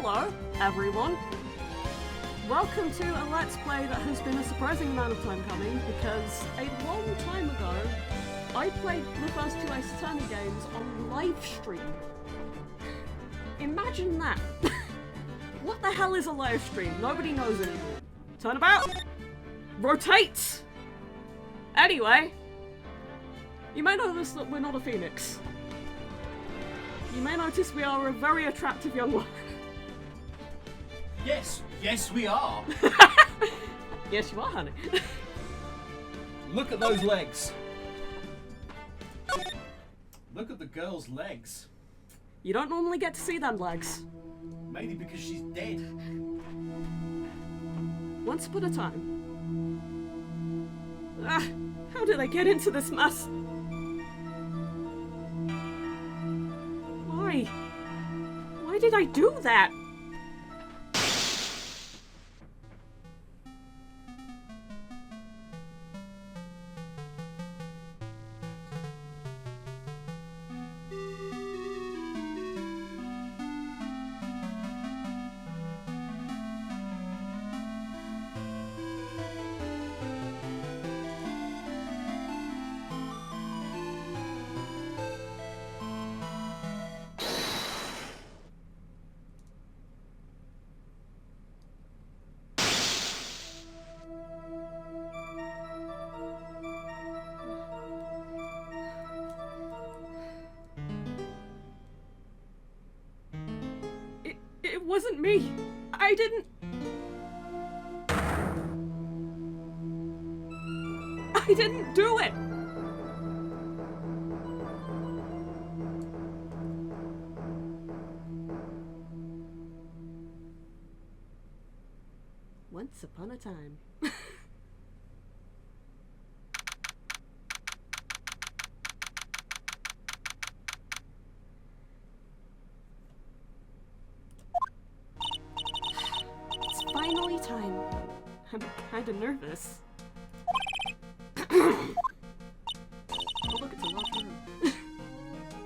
Hello, everyone. Welcome to a Let's Play that has been a surprising amount of time coming, because a long time ago, I played the first two Ace Attorney games on live stream. Imagine that. What the hell is a live stream? Nobody knows anymore. Turn about. Rotate. Anyway, you may notice that we're not a phoenix. You may notice we are a very attractive young woman. Yes we are. Yes you are, honey. Look at those legs. Look at the girl's legs. You don't normally get to see them legs. Mainly because she's dead. Once upon a time. How did I get into this mess? Why? Why did I do that? It wasn't me. I didn't do it. Once upon a time. Finally time. I'm kinda nervous. Oh look, it's a locked room.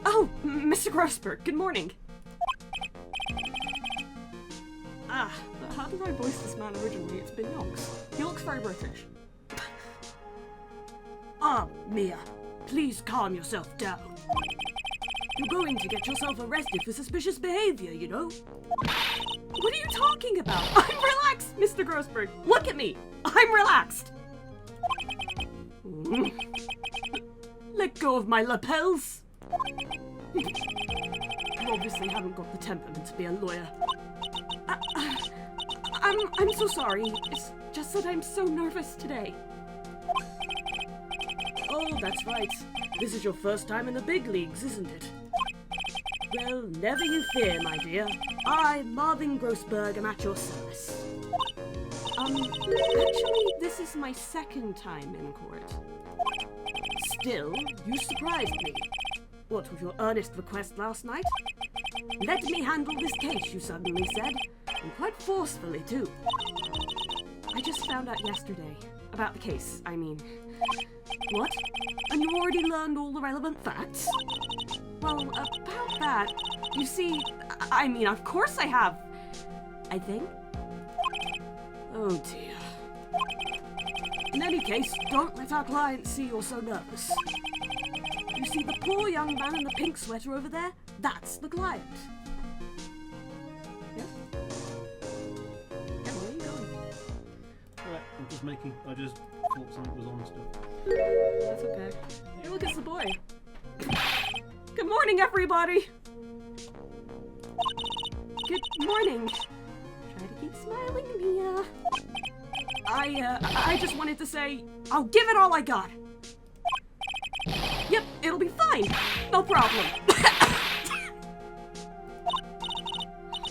Oh, Mr. Grossberg, good morning. How did I voice this man originally? It's been Yonks. He looks very British. Mia, please calm yourself down. You're going to get yourself arrested for suspicious behavior, you know? What are you talking about? I'm relaxed, Mr. Grossberg. Look at me. I'm relaxed. Let go of my lapels. You obviously haven't got the temperament to be a lawyer. I'm so sorry. It's just that I'm so nervous today. Oh, that's right. This is your first time in the big leagues, isn't it? Well, never you fear, my dear. I, Marvin Grossberg, am at your service. Actually, this is my second time in court. Still, you surprised me. What was your earnest request last night? Let me handle this case, you suddenly said. And quite forcefully, too. I just found out yesterday. About the case, I mean. What? And you already learned all the relevant facts? Well, about that, you see, I mean, of course I have. I think. Oh dear. In any case, don't let our client see you're so nervous. You see the poor young man in the pink sweater over there? That's the client. Yes? Yeah, where are you going? Alright, I just thought something was on still. That's okay. Hey, look, it's the boy. Good morning, everybody! Good morning. Try to keep smiling, Mia. I just wanted to say, I'll give it all I got. Yep, it'll be fine. No problem.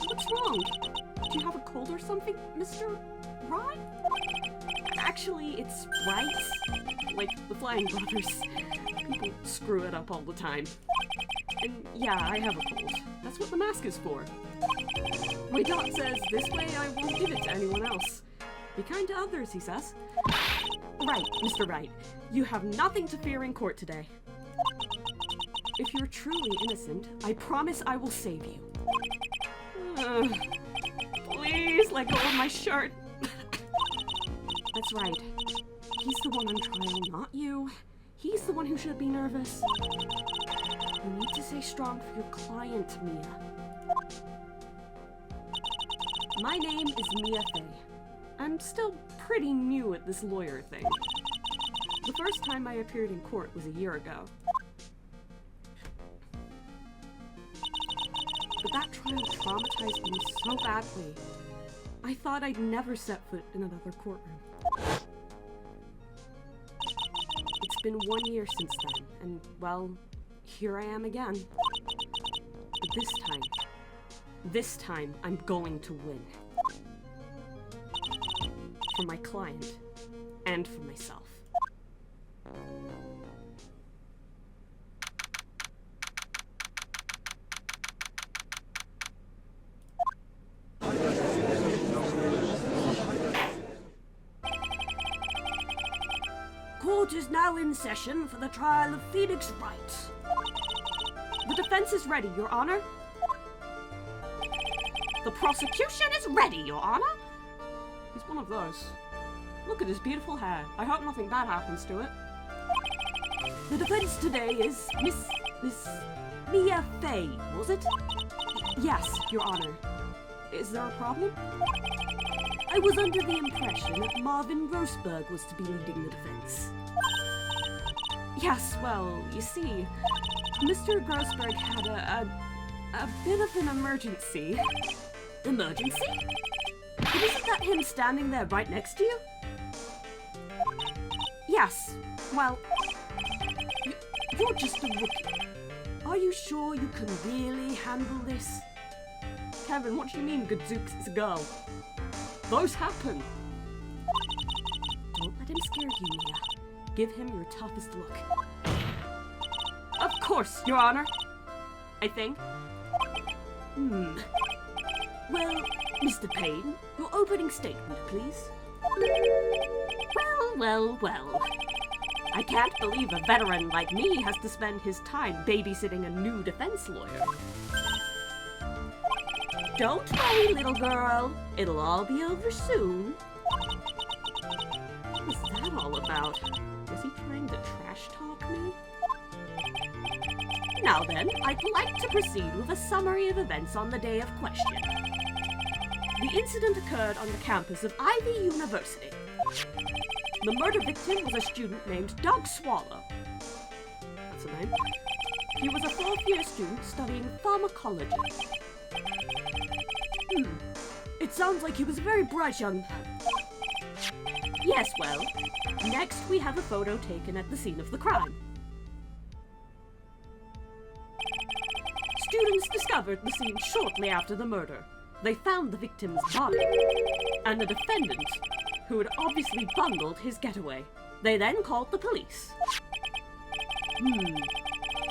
What's wrong? Do you have a cold or something, Mr. Wright? Actually, it's Wright. Like the Flying Brothers. People screw it up all the time. And yeah, I have a cold. That's what the mask is for. My doc says this way I won't give it to anyone else. Be kind to others, he says. Right, Mr. Wright. You have nothing to fear in court today. If you're truly innocent, I promise I will save you. Please let go of my shirt. That's right. He's the one on trial, not you. He's the one who should be nervous. You need to stay strong for your client, Mia. My name is Mia Fey. I'm still pretty new at this lawyer thing. The first time I appeared in court was a year ago. But that trial traumatized me so badly. I thought I'd never set foot in another courtroom. It's been 1 year since then, and, well, here I am again. But this time, I'm going to win. For my client, and for myself. Court is now in session for the trial of Phoenix Wright. The defense is ready, Your Honor. The prosecution is ready, Your Honor. He's one of those. Look at his beautiful hair. I hope nothing bad happens to it. The defense today is Miss Mia Fey, was it? Yes, Your Honor. Is there a problem? I was under the impression that Marvin Grossberg was to be leading the defense. Yes, well, you see, Mr. Grossberg had a bit of an emergency. Emergency? But isn't that him standing there right next to you? Yes, well, You're just a rookie. Are you sure you can really handle this? Kevin, what do you mean, Gadzooks is a girl? Those happen. Don't let him scare you, Mia. Give him your toughest look. Of course, Your Honor. I think. Well, Mr. Payne, your opening statement, please. Well. I can't believe a veteran like me has to spend his time babysitting a new defense lawyer. Don't worry, little girl. It'll all be over soon. What was that all about? Was he trying to trash talk me? Now then, I'd like to proceed with a summary of events on the day of question. The incident occurred on the campus of Ivy University. The murder victim was a student named Doug Swallow. That's a name. He was a fourth-year student studying pharmacology. It sounds like he was a very bright young man. Yes, well, next we have a photo taken at the scene of the crime. Students discovered the scene shortly after the murder. They found the victim's body, and the defendant, who had obviously bungled his getaway. They then called the police.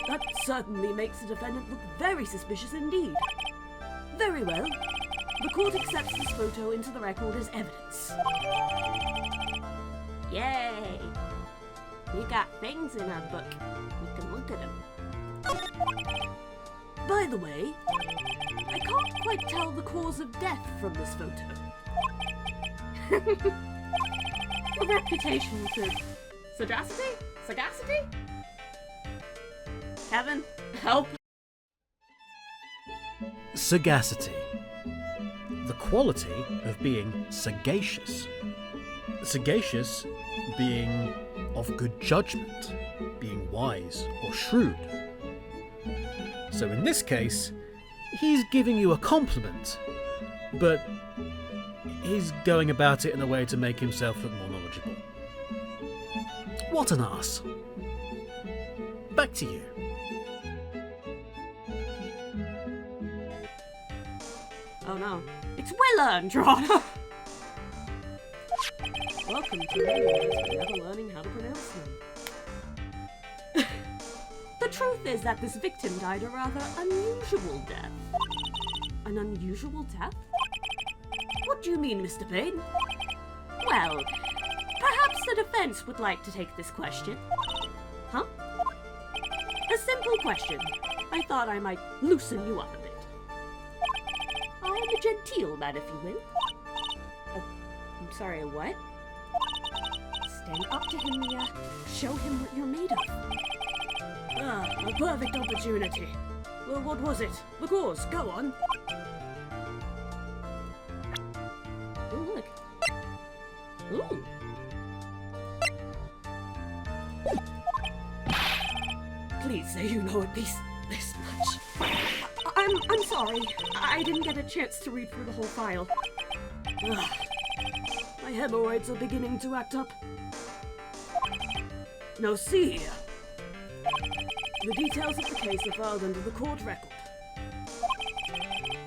That certainly makes the defendant look very suspicious indeed. Very well. The court accepts this photo into the record as evidence. Yay! We got things in our book. We can look at them. By the way, I can't quite tell the cause of death from this photo. A reputation for sagacity? Sagacity? Kevin, help! Sagacity. The quality of being sagacious. Sagacious being of good judgment, being wise or shrewd. So in this case, he's giving you a compliment, but he's going about it in a way to make himself look more knowledgeable. What an ass. Back to you. Oh no. It's well earned, Your Honor! Welcome to Never Learning How to Pronounce them. The truth is that this victim died a rather unusual death. An unusual death? What do you mean, Mr. Payne? Well, perhaps the defense would like to take this question. Huh? A simple question. I thought I might loosen you up a bit. I'm a genteel man, if you will. Sorry, what? Stand up to him, Mia. Show him what you're made of. Ah, a perfect opportunity. Well, what was it? The cause, go on. Ooh, look. Ooh. Please say you know at least this much. I'm sorry. I didn't get a chance to read through the whole file. Ah, my hemorrhoids are beginning to act up. Now see here. The details of the case are filed under the court record.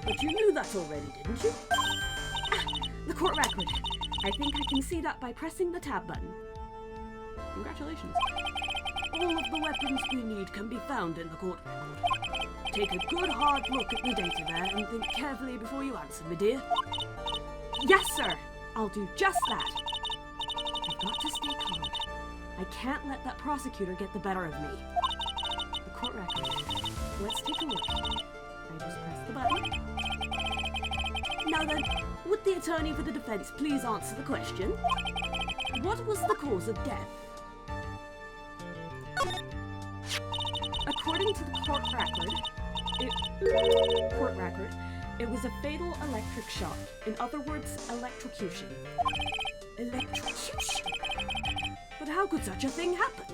But you knew that already, didn't you? Ah, the court record. I think I can see that by pressing the tab button. Congratulations. All of the weapons we need can be found in the court record. Take a good hard look at the data there and think carefully before you answer me, dear. Yes, sir. I'll do just that. I've got to stay calm. I can't let that prosecutor get the better of me. The court record. Let's take a look. I just press the button. Now then, would the attorney for the defense please answer the question? What was the cause of death? According to the court record, it was a fatal electric shock. In other words, electrocution. Electrocution? But how could such a thing happen?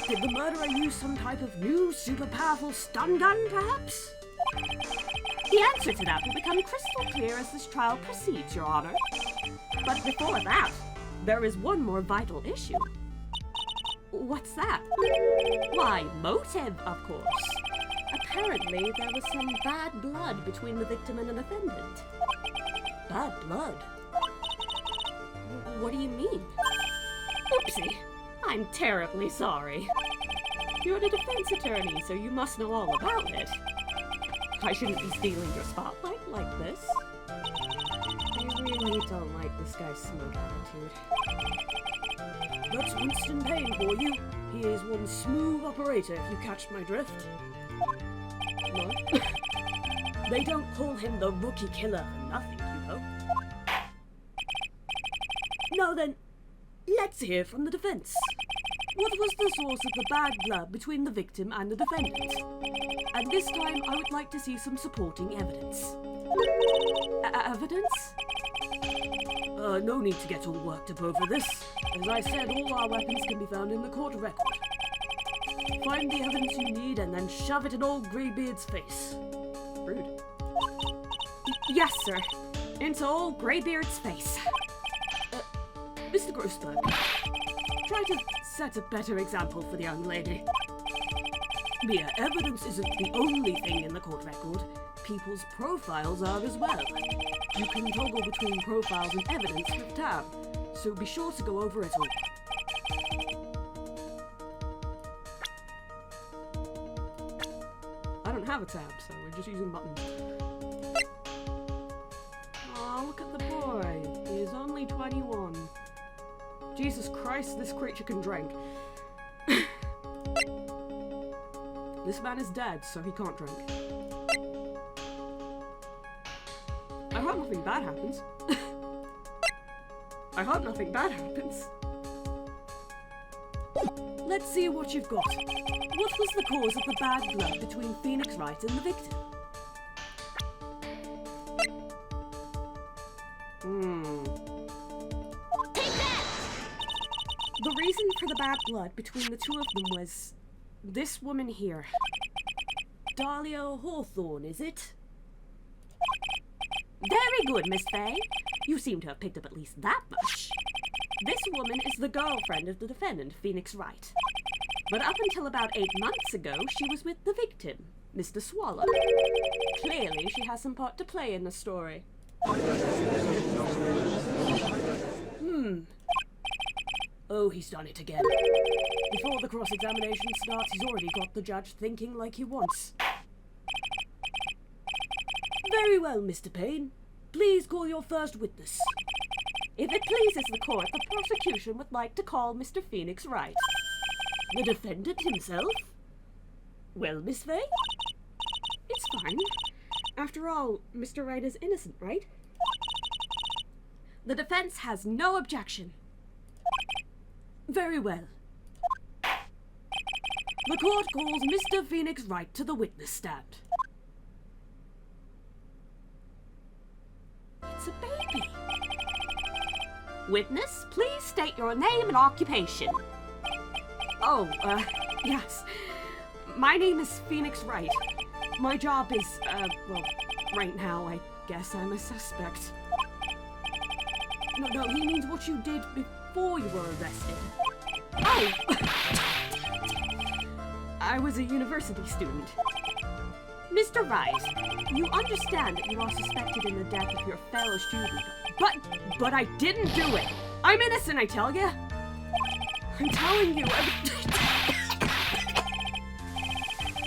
Did the murderer use some type of new, super powerful stun gun, perhaps? The answer to that will become crystal clear as this trial proceeds, Your Honor. But before that, there is one more vital issue. What's that? Why, motive, of course. Apparently, there was some bad blood between the victim and the defendant. Bad blood? What do you mean? Oopsie. I'm terribly sorry. You're the defense attorney, so you must know all about it. I shouldn't be stealing your spotlight like this. I really don't like this guy's smoke attitude. That's Winston Payne for you. He is one smooth operator, if you catch my drift. No? They don't call him the rookie killer for nothing, you know. Now then, let's hear from the defense. What was the source of the bad blood between the victim and the defendant? And this time, I would like to see some supporting evidence. Evidence? No need to get all worked up over this. As I said, all our weapons can be found in the court record. Find the evidence you need and then shove it in old Greybeard's face. Rude. Yes, sir. Into old Greybeard's face. Mr. Grossberg, try to set a better example for the young lady. Mia, evidence isn't the only thing in the court record. People's profiles are as well. You can toggle between profiles and evidence with tab, so be sure to go over it all. I don't have a tab, so we're just using buttons. Aw, look at the boy. He is only 21. Jesus Christ, this creature can drink. This man is dead, so he can't drink. I hope nothing bad happens. I hope nothing bad happens. Let's see what you've got. What was the cause of the bad blood between Phoenix Wright and the victim? Take that! The reason for the bad blood between the two of them was this woman here. Dahlia Hawthorne, is it? Very good, Miss Fey. You seem to have picked up at least that much. This woman is the girlfriend of the defendant, Phoenix Wright. But up until about 8 months ago, she was with the victim, Mr. Swallow. Clearly, she has some part to play in the story. Oh, he's done it again. Before the cross-examination starts, he's already got the judge thinking like he wants. Very well, Mr. Payne. Please call your first witness. If it pleases the court, the prosecution would like to call Mr. Phoenix Wright. The defendant himself? Well, Miss Fey? It's fine. After all, Mr. Wright is innocent, right? The defense has no objection. Very well. The court calls Mr. Phoenix Wright to the witness stand. It's a baby. Witness, please state your name and occupation. Oh, yes. My name is Phoenix Wright. My job is, well, right now, I guess I'm a suspect. No, he means what you did before you were arrested. Oh! I was a university student. Mr. Wright, you understand that you are suspected in the death of your fellow student, but I didn't do it. I'm innocent, I tell you. I'm telling you.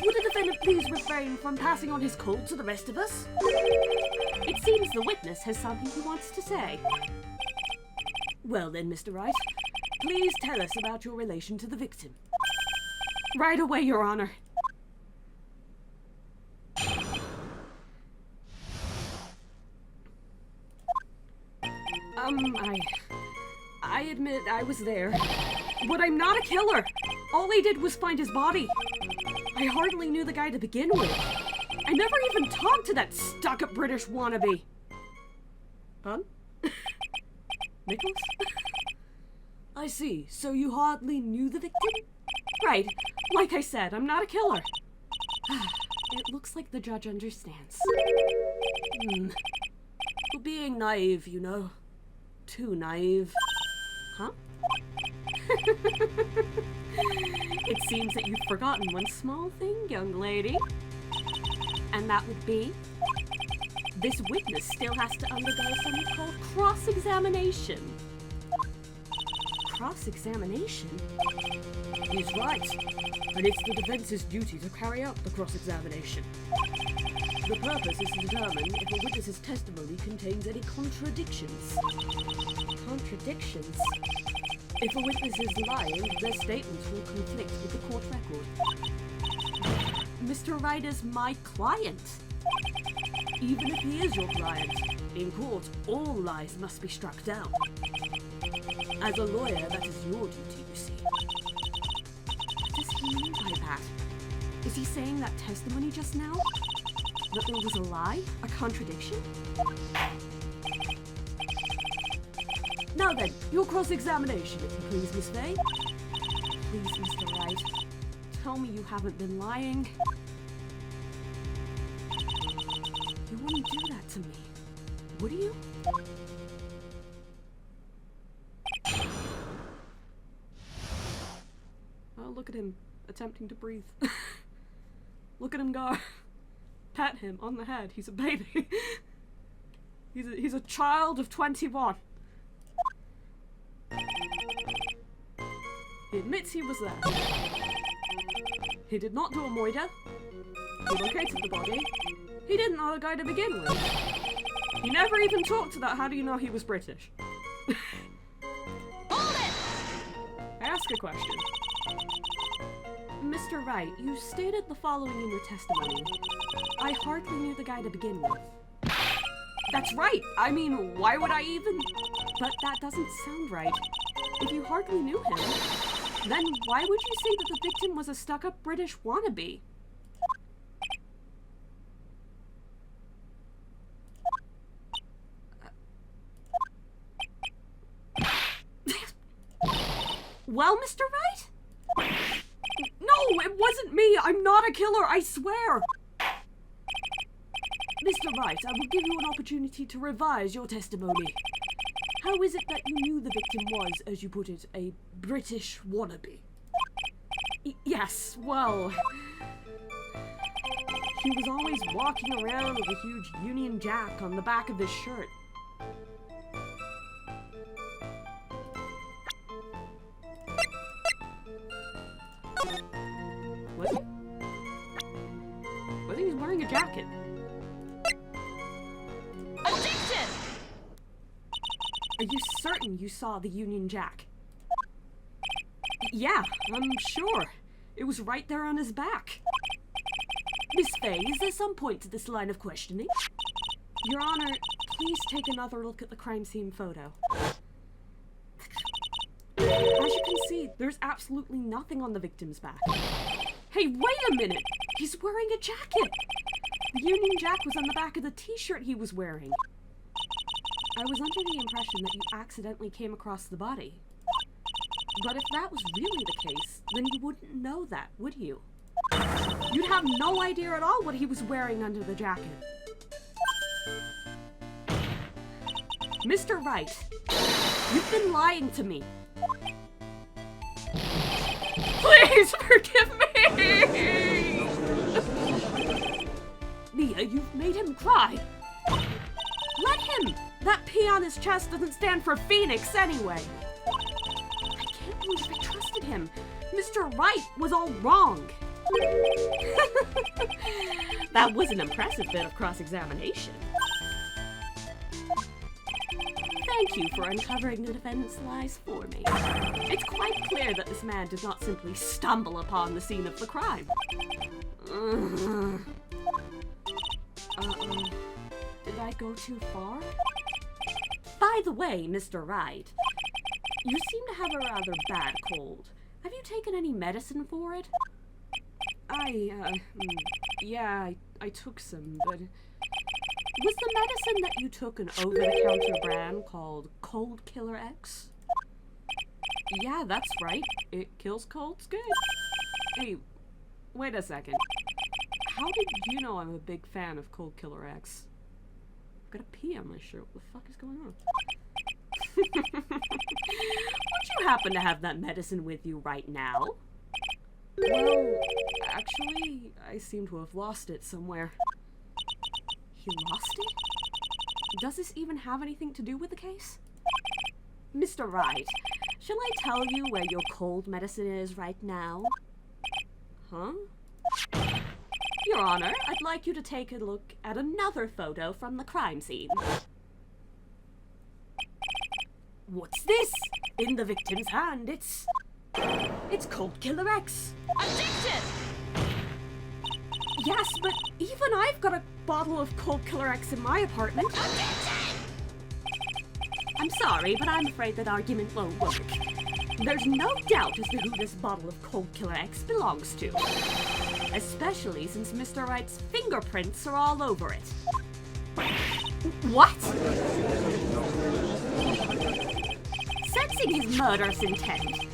Would the defendant please refrain from passing on his code to the rest of us? It seems the witness has something he wants to say. Well then, Mr. Wright, please tell us about your relation to the victim. Right away, Your Honor. I admit I was there. But I'm not a killer. All I did was find his body. I hardly knew the guy to begin with. I never even talked to that stuck-up British wannabe. Huh? Nicholas? I see. So you hardly knew the victim? Right. Like I said, I'm not a killer. It looks like the judge understands. Well, being naive, you know. Too naive. Huh? It seems that you've forgotten one small thing, young lady. And that would be, this witness still has to undergo something called cross-examination. Cross-examination? He's right. And it's the defense's duty to carry out the cross-examination. The purpose is to determine if a witness's testimony contains any contradictions. Contradictions? If a witness is lying, their statements will conflict with the court record. Mr. Wright is my client. Even if he is your client, in court, all lies must be struck down. As a lawyer, that is your duty, you see. What does he mean by that? Is he saying that testimony just now? That there was a lie? A contradiction? Now then, your cross-examination, if you please, Miss Fey. Please, Mr. Wright, tell me you haven't been lying. You wouldn't do that to me, would you? Oh, look at him, attempting to breathe. Look at him go. Pat him on the head. He's a baby. He's a child of 21. He admits he was there. He did not do a moida. He located the body. He didn't know the guy to begin with. He never even talked about how do you know he was British. Hold it! I ask a question. Mr. Wright, you stated the following in your testimony. I hardly knew the guy to begin with. That's right! I mean, why would I even... But that doesn't sound right. If you hardly knew him, then why would you say that the victim was a stuck-up British wannabe? Well, Mr. Wright? No, it wasn't me! I'm not a killer, I swear! Mr. Wright, I will give you an opportunity to revise your testimony. How is it that you knew the victim was, as you put it, a British wannabe? Yes, well... He was always walking around with a huge Union Jack on the back of his shirt. Was he? Was he wearing a jacket? Objection! Are you certain you saw the Union Jack? Yeah, I'm sure. It was right there on his back. Miss Fey, is there some point to this line of questioning? Your Honor, please take another look at the crime scene photo? As you can see, there's absolutely nothing on the victim's back. Hey, wait a minute! He's wearing a jacket! The Union Jack was on the back of the t-shirt he was wearing. I was under the impression that you accidentally came across the body. But if that was really the case, then you wouldn't know that, would you? You'd have no idea at all what he was wearing under the jacket. Mr. Wright, you've been lying to me. Please forgive me! Mia, you've made him cry. Let him! That P on his chest doesn't stand for Phoenix anyway. I can't believe I trusted him. Mr. Wright was all wrong. That was an impressive bit of cross-examination. Thank you for uncovering the defendant's lies for me. It's quite clear that this man did not simply stumble upon the scene of the crime. Did I go too far? By the way, Mr. Wright, you seem to have a rather bad cold. Have you taken any medicine for it? Yeah, I took some, but... Was the medicine that you took an over-the-counter brand called Cold Killer X? Yeah, that's right. It kills colds good. Hey, wait a second. How did you know I'm a big fan of Cold Killer X? I've got a P on my shirt. What the fuck is going on? Would you happen to have that medicine with you right now? Well, actually, I seem to have lost it somewhere. He lost it? Does this even have anything to do with the case? Mr. Wright, shall I tell you where your cold medicine is right now? Huh? Your Honor, I'd like you to take a look at another photo from the crime scene. What's this? In the victim's hand, it's Cold Killer X. Addiction! Yes, but even I've got a bottle of Cold Killer X in my apartment. Addiction! I'm sorry, but I'm afraid that argument won't work. There's no doubt as to who this bottle of Cold Killer X belongs to. Especially since Mr. Wright's fingerprints are all over it. What? Sensing his murderous intent,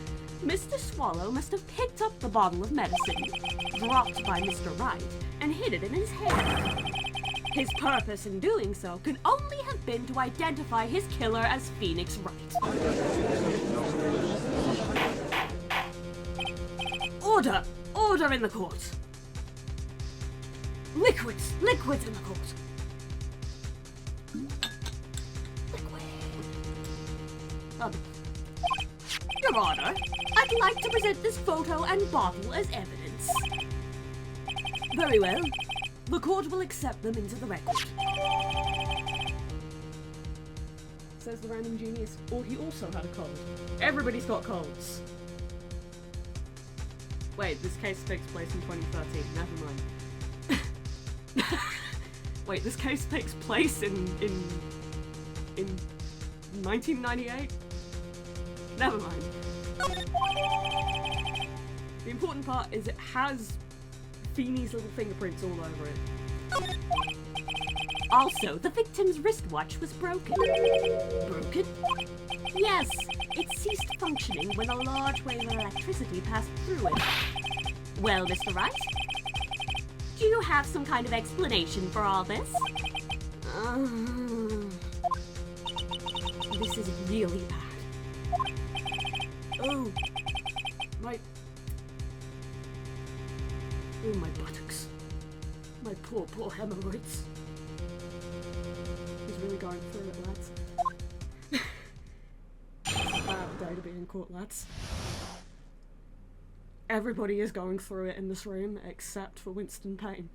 Mr. Swallow must have picked up the bottle of medicine, dropped by Mr. Wright, and hid it in his hair. His purpose in doing so could only have been to identify his killer as Phoenix Wright. Order! Order in the court! Liquids! Liquids in the court! Liquid. Your Honor, I'd like to present this photo and bottle as evidence. Very well. The court will accept them into the record. Says the random genius. Or he also had a cold. Everybody's got colds. Wait, this case takes place in 2013. Never mind. Wait, this case takes place in 1998? Never mind. The important part is it has Feeney's little fingerprints all over it. Also, the victim's wristwatch was broken. Broken? Yes, it ceased functioning when a large wave of electricity passed through it. Well, Mr. Wright, do you have some kind of explanation for all this? This is really bad. Oh, my buttocks. My poor hemorrhoids. He's really going through it, lads. It's a bad day to be in court, lads. Everybody is going through it in this room except for Winston Payne.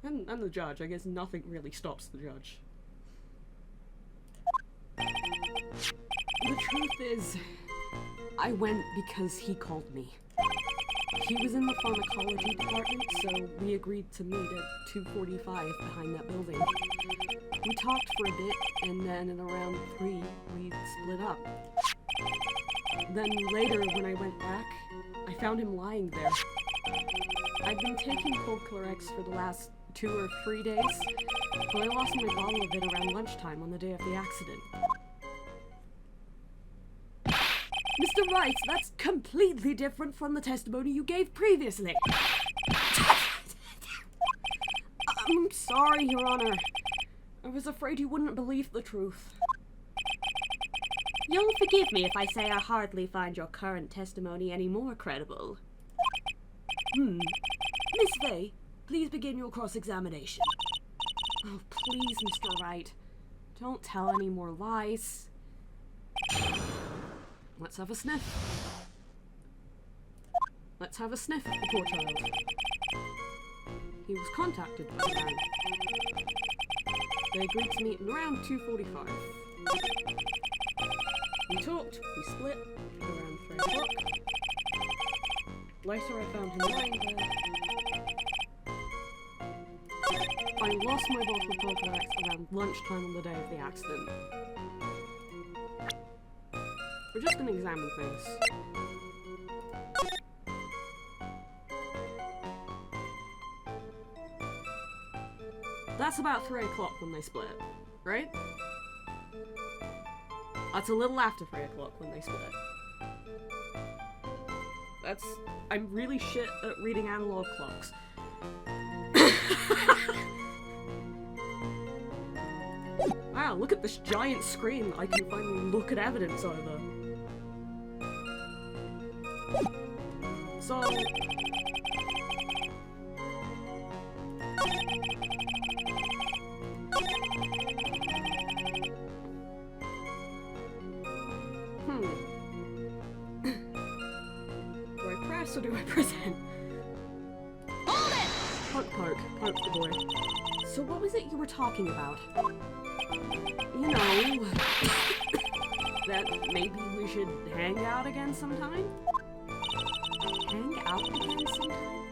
And the judge. I guess nothing really stops the judge. The truth is, I went because he called me. He was in the pharmacology department, so we agreed to meet at 2:45 behind that building. We talked for a bit, and then at around 3, we split up. Then later, when I went back, I found him lying there. I'd been taking cold Clorox for the last 2 or 3 days, but I lost my bottle of it around lunchtime on the day of the accident. Mr. Wright, that's completely different from the testimony you gave previously. I'm sorry, Your Honor. I was afraid you wouldn't believe the truth. You'll forgive me if I say I hardly find your current testimony any more credible. Miss Fey, please begin your cross-examination. Oh, please, Mr. Wright. Don't tell any more lies. Let's have a sniff. Let's have a sniff of the poor child. He was contacted by the man. They agreed to meet around 2:45. We talked, we split, at around 3 o'clock. Later I found him lying there. I lost my bottle of Prosecutor around lunchtime on the day of the accident. We're just gonna examine things. That's about 3 o'clock when they split, right? That's a little after 3 o'clock when they split. I'm really shit at reading analog clocks. Wow, look at this giant screen that I can finally look at evidence over. So... Do I press or do I present? Hold it! Poke the boy. So what was it you were talking about? You know... that maybe we should hang out again sometime? Hang out again sometime?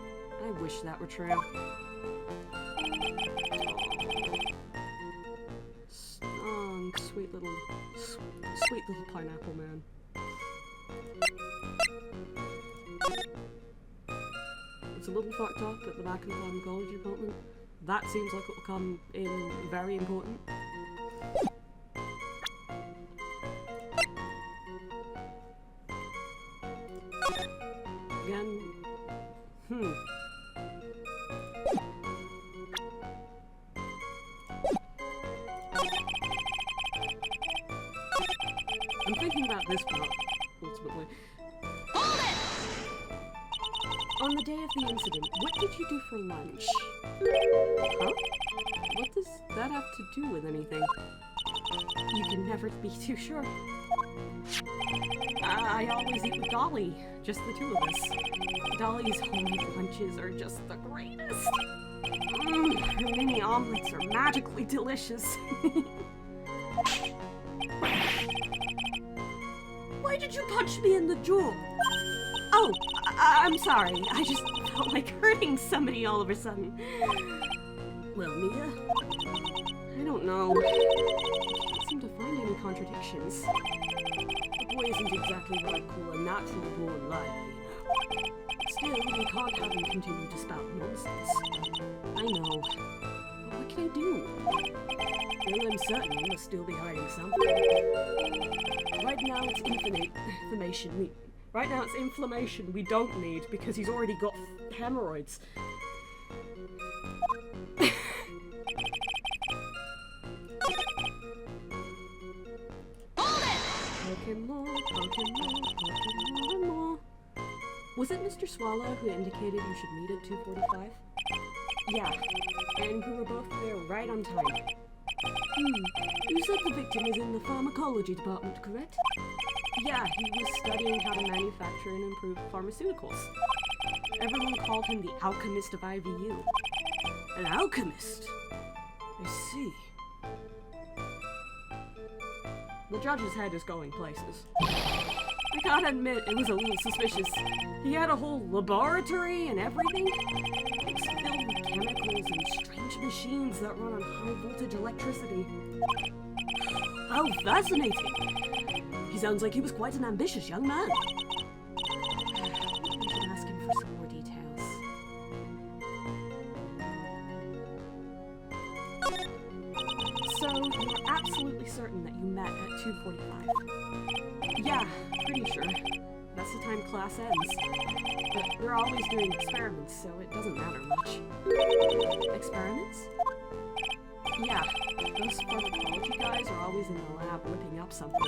I wish that were true. Oh, sweet little pineapple man. It's a little fucked up at the back of the pharmacology department. That seems like it will come in very important. Again, I'm thinking about this part, ultimately. Hold it! On the day of the incident, what did you do for lunch? Huh? What does that have to do with anything? You can never be too sure. I always eat with Dolly, just the two of us. Dolly's homemade lunches are just the greatest. Her mini omelets are magically delicious. Why did you punch me in the jaw? Oh, I'm sorry. I just felt like hurting somebody all of a sudden. Well, Mia? I don't know. I can't seem to find any contradictions. The boy isn't exactly what I'd call a natural-born liar, you know. Still, we can't have him continue to spout nonsense. I know. But what can I do? Well, I'm certain he must still be hiding something. Right now, it's inflammation. Right now, it's inflammation we don't need because he's already got hemorrhoids. Poking more and more. Was it Mr. Swallow who indicated you should meet at 2:45? Yeah, and we were both there right on time. You said the victim was in the pharmacology department, correct? Yeah, he was studying how to manufacture and improve pharmaceuticals. Everyone called him the alchemist of IVU. An alchemist? I see. The judge's head is going places. I gotta admit, it was a little suspicious. He had a whole laboratory and everything. It was filled with chemicals and strange machines that run on high-voltage electricity. How fascinating! He sounds like he was quite an ambitious young man. I should ask him for some more details. So, you're absolutely certain that you met at 2:45? Yeah, pretty sure. That's the time class ends. But we're always doing experiments, so it doesn't matter much. Experiments? Yeah, those pharmacology guys are always in the lab whipping up something.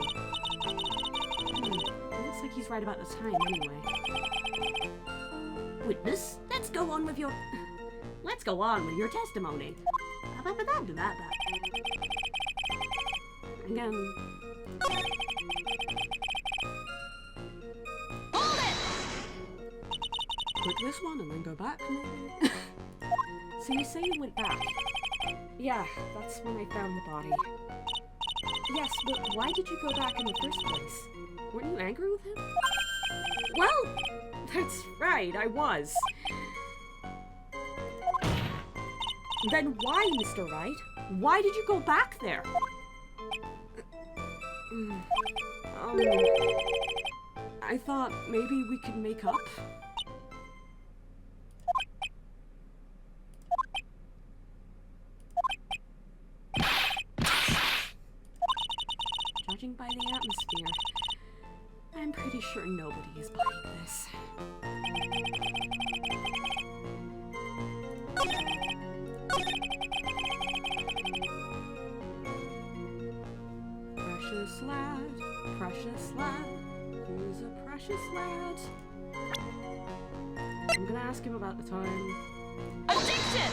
Looks like he's right about the time anyway. Witness, let's go on with your testimony. Again. Hold it! Click this one and then go back, maybe? So you say you went back? Yeah, that's when I found the body. Yes, but why did you go back in the first place? Weren't you angry with him? Well, that's right, I was. Then why, Mr. Wright? Why did you go back there? I thought maybe we could make up. Judging by the atmosphere, I'm pretty sure nobody is buying this. Precious lad, who's a precious lad? I'm gonna ask him about the time. Addiction!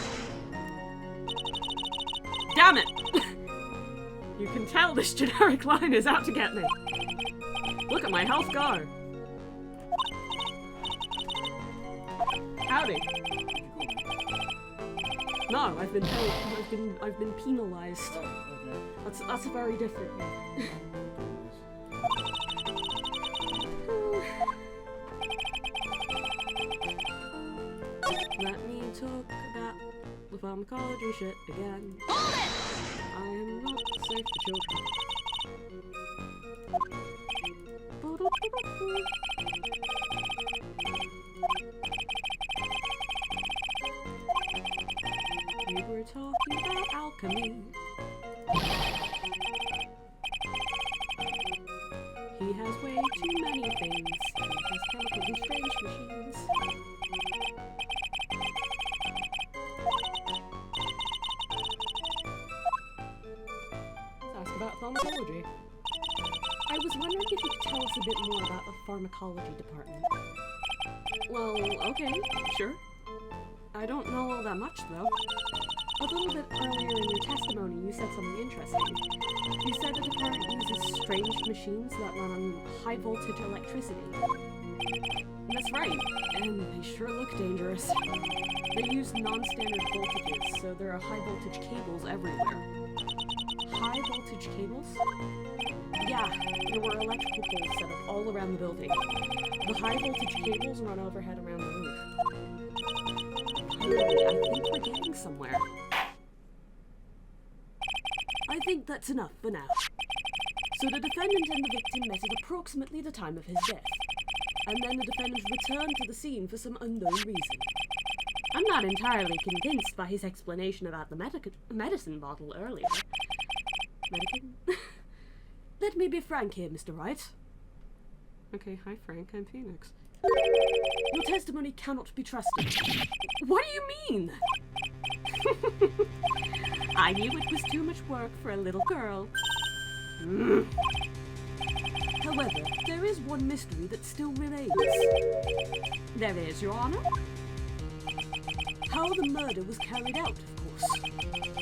Damn it! You can tell this generic line is out to get me. Look at my health go. Howdy. No, I've been penalized. That's a very different one. Let me talk about the pharmacology shit again. Hold it! I am not safe for children. We were talking about alchemy. He has way too many things. He has chemicals and strange machines. Let's ask about pharmacology. I was wondering if you could tell us a bit more about the pharmacology department. Well, okay, sure. I don't know all that much, though. A little bit earlier in your testimony, you said something interesting. You said the department uses strange machines that run on high-voltage electricity. That's right, and they sure look dangerous. They use non-standard voltages, so there are high-voltage cables everywhere. High-voltage cables? Yeah, there were electrical poles set up all around the building. The high-voltage cables run overhead around the roof. Finally, I think we're getting somewhere. I think that's enough for now. So the defendant and the victim met at approximately the time of his death, and then the defendant returned to the scene for some unknown reason. I'm not entirely convinced by his explanation about the medicine bottle earlier. Medicine? Let me be frank here, Mr. Wright. Okay, hi Frank, I'm Phoenix. Your testimony cannot be trusted. What do you mean? I knew it was too much work for a little girl. However, there is one mystery that still remains. There is, Your Honor. How the murder was carried out, of course.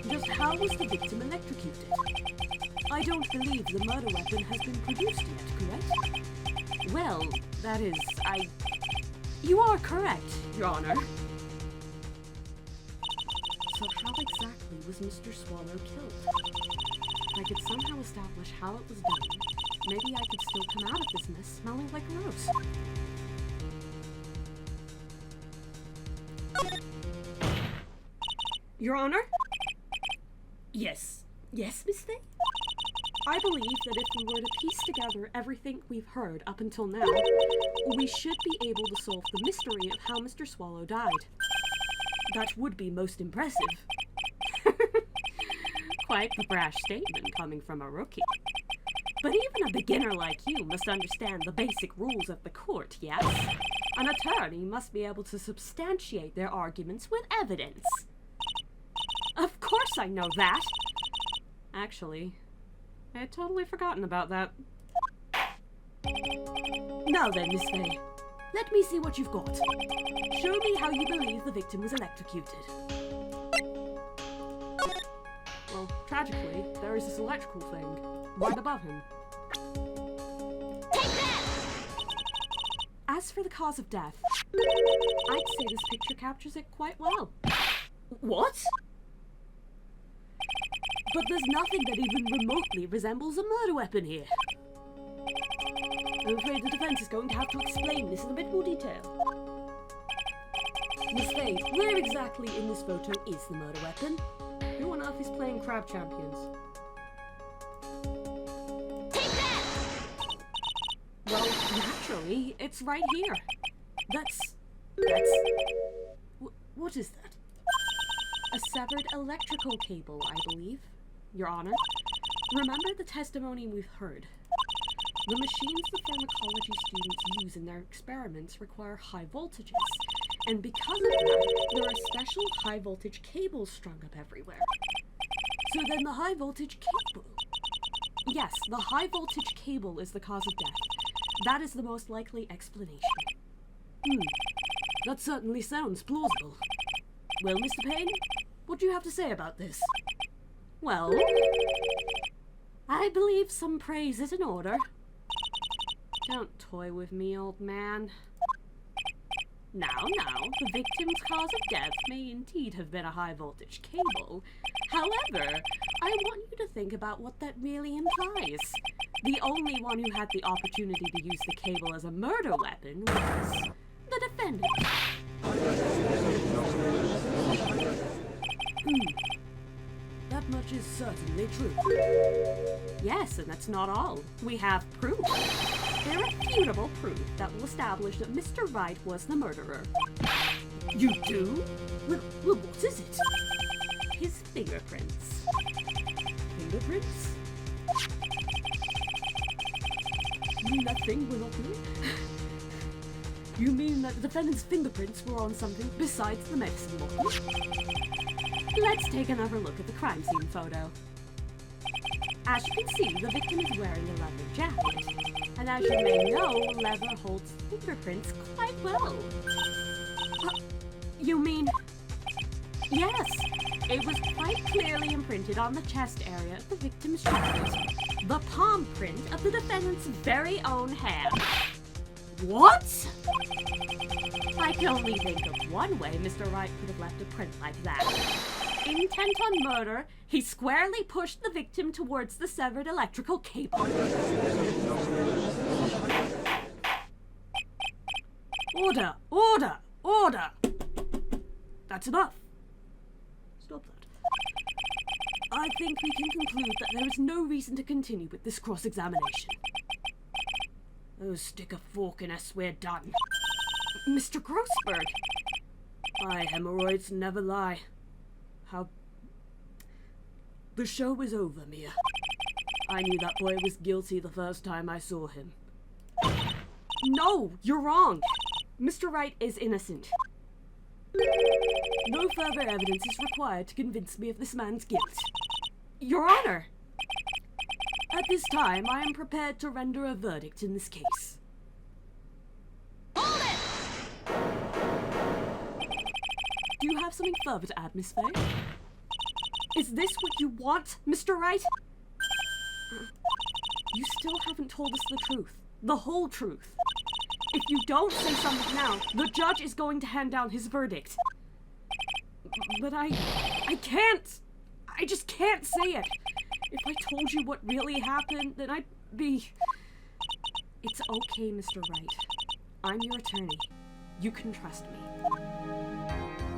Just how was the victim electrocuted? I don't believe the murder weapon has been produced yet, correct? Well, that is, You are correct, Your Honor. So how exactly was Mr. Swallow killed? If I could somehow establish how it was done, maybe I could still come out of this mess smelling like a rose. Your Honor? Yes. Yes, Miss Fey? I believe that if we were to piece together everything we've heard up until now, we should be able to solve the mystery of how Mr. Swallow died. That would be most impressive. Quite the brash statement coming from a rookie. But even a beginner like you must understand the basic rules of the court, yes? An attorney must be able to substantiate their arguments with evidence. Of course I know that! Actually, I had totally forgotten about that. Now then, Miss Fey, let me see what you've got. Show me how you believe the victim was electrocuted. Well, tragically, there is this electrical thing right above him. Take that! As for the cause of death, I'd say this picture captures it quite well. What? But there's nothing that even remotely resembles a murder weapon here. I'm afraid the defense is going to have to explain this in a bit more detail. Miss Fey, where exactly in this photo is the murder weapon? Who on earth is playing Crab Champions? Take that! Well, naturally, it's right here. That's... What is that? A severed electrical cable, I believe, Your Honor. Remember the testimony we've heard. The machines the pharmacology students use in their experiments require high voltages, and because of that, there are special high voltage cables strung up everywhere. So then the high voltage cable... Yes, the high voltage cable is the cause of death. That is the most likely explanation. That certainly sounds plausible. Well, Mr. Payne, what do you have to say about this? Well, I believe some praise is in order. Don't toy with me, old man. Now, the victim's cause of death may indeed have been a high-voltage cable. However, I want you to think about what that really implies. The only one who had the opportunity to use the cable as a murder weapon was the defendant. That much is certainly true. Yes, and that's not all. We have proof. Irrefutable proof that will establish that Mr. Wright was the murderer. You do? Well, what is it? His fingerprints. Fingerprints? You mean that thing we're not doing? You mean that the defendant's fingerprints were on something besides the medicine bottle? Let's take another look at the crime scene photo. As you can see, the victim is wearing a leather jacket. And as you may know, leather holds fingerprints quite well. You mean... Yes, it was quite clearly imprinted on the chest area of the victim's jacket. The palm print of the defendant's very own hand. What? I can only think of one way Mr. Wright could have left a print like that. Intent on murder, he squarely pushed the victim towards the severed electrical cable. Order! Order! Order! That's enough. Stop that. I think we can conclude that there is no reason to continue with this cross-examination. Oh, stick a fork in us, we're done. Mr. Grossberg! My hemorrhoids never lie. How... The show is over, Mia. I knew that boy was guilty the first time I saw him. No, you're wrong. Mr. Wright is innocent. No further evidence is required to convince me of this man's guilt. Your Honor! At this time, I am prepared to render a verdict in this case. Hold it! Do you have something further to add, Miss Fey? Is this what you want, Mr. Wright? You still haven't told us the truth. The whole truth. If you don't say something now, the judge is going to hand down his verdict. But I can't. I just can't say it. If I told you what really happened, then be... It's okay, Mr. Wright. I'm your attorney. You can trust me.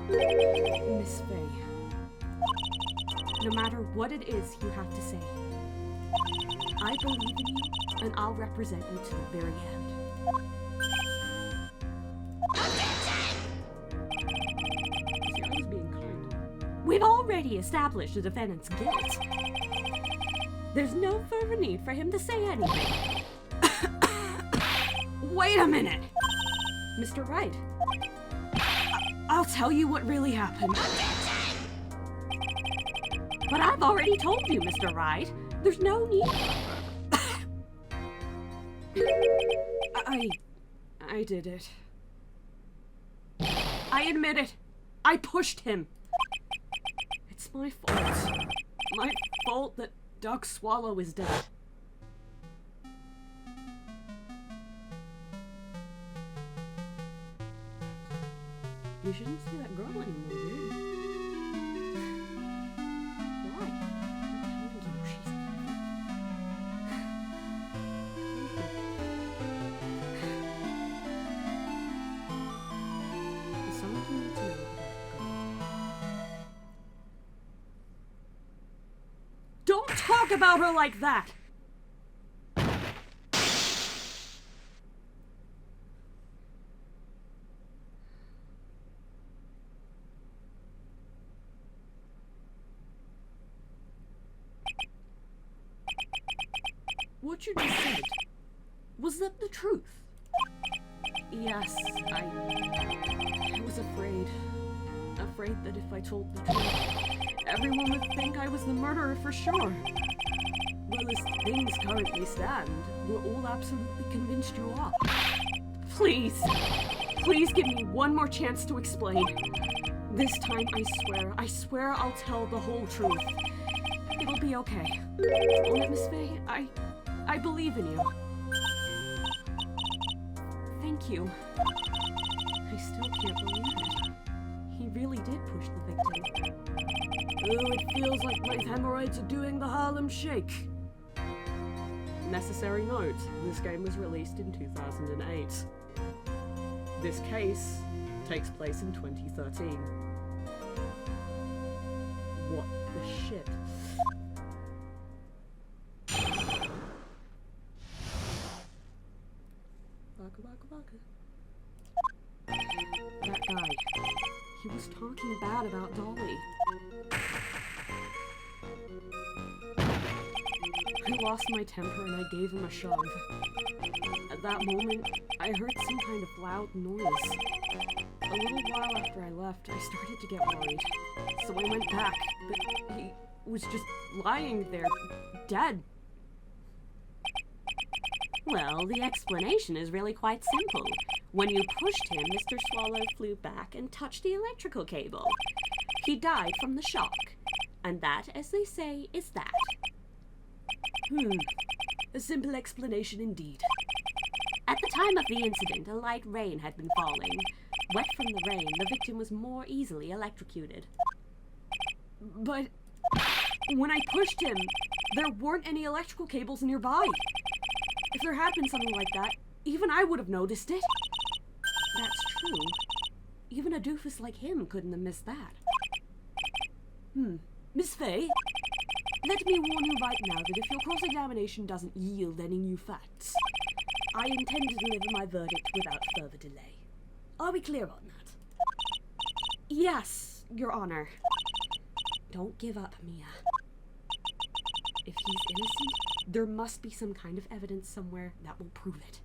Miss Fey, no matter what it is you have to say, I believe in you, and I'll represent you to the very end. See, I was being kind. We've already established the defendant's guilt. There's no further need for him to say anything. Wait a minute! Mr. Wright, I'll tell you what really happened. But I've already told you, Mr. Wright. There's no need. I did it. I admit it. I pushed him. It's my fault. My fault that Doug Swallow is dead. You shouldn't see that girl anymore, dude. Why? I'm telling you, she's... There's something you need to know about that girl. Don't talk about her like that! What you just said, was that the truth? Yes, I was afraid. Afraid that if I told the truth, everyone would think I was the murderer for sure. Well, as things currently stand, we're all absolutely convinced you are. Please, please give me one more chance to explain. This time, I swear I'll tell the whole truth. It'll be okay. Won't it, Miss Fey? I believe in you. Thank you. I still can't believe it. He really did push the victim. Oh, it feels like my hemorrhoids are doing the Harlem Shake. Necessary note, this game was released in 2008. This case takes place in 2013. What the shit? That guy, he was talking bad about Dolly. I lost my temper and I gave him a shove. At that moment, I heard some kind of loud noise. A little while after I left, I started to get worried. So I went back, but he was just lying there, dead. Well, the explanation is really quite simple. When you pushed him, Mr. Swallow flew back and touched the electrical cable. He died from the shock. And that, as they say, is that. A simple explanation indeed. At the time of the incident, a light rain had been falling. Wet from the rain, the victim was more easily electrocuted. But when I pushed him, there weren't any electrical cables nearby. If there had been something like that, even I would have noticed it. That's true. Even a doofus like him couldn't have missed that. Miss Fey, let me warn you right now that if your cross-examination doesn't yield any new facts, I intend to deliver my verdict without further delay. Are we clear on that? Yes, Your Honor. Don't give up, Mia. If he's innocent, there must be some kind of evidence somewhere that will prove it.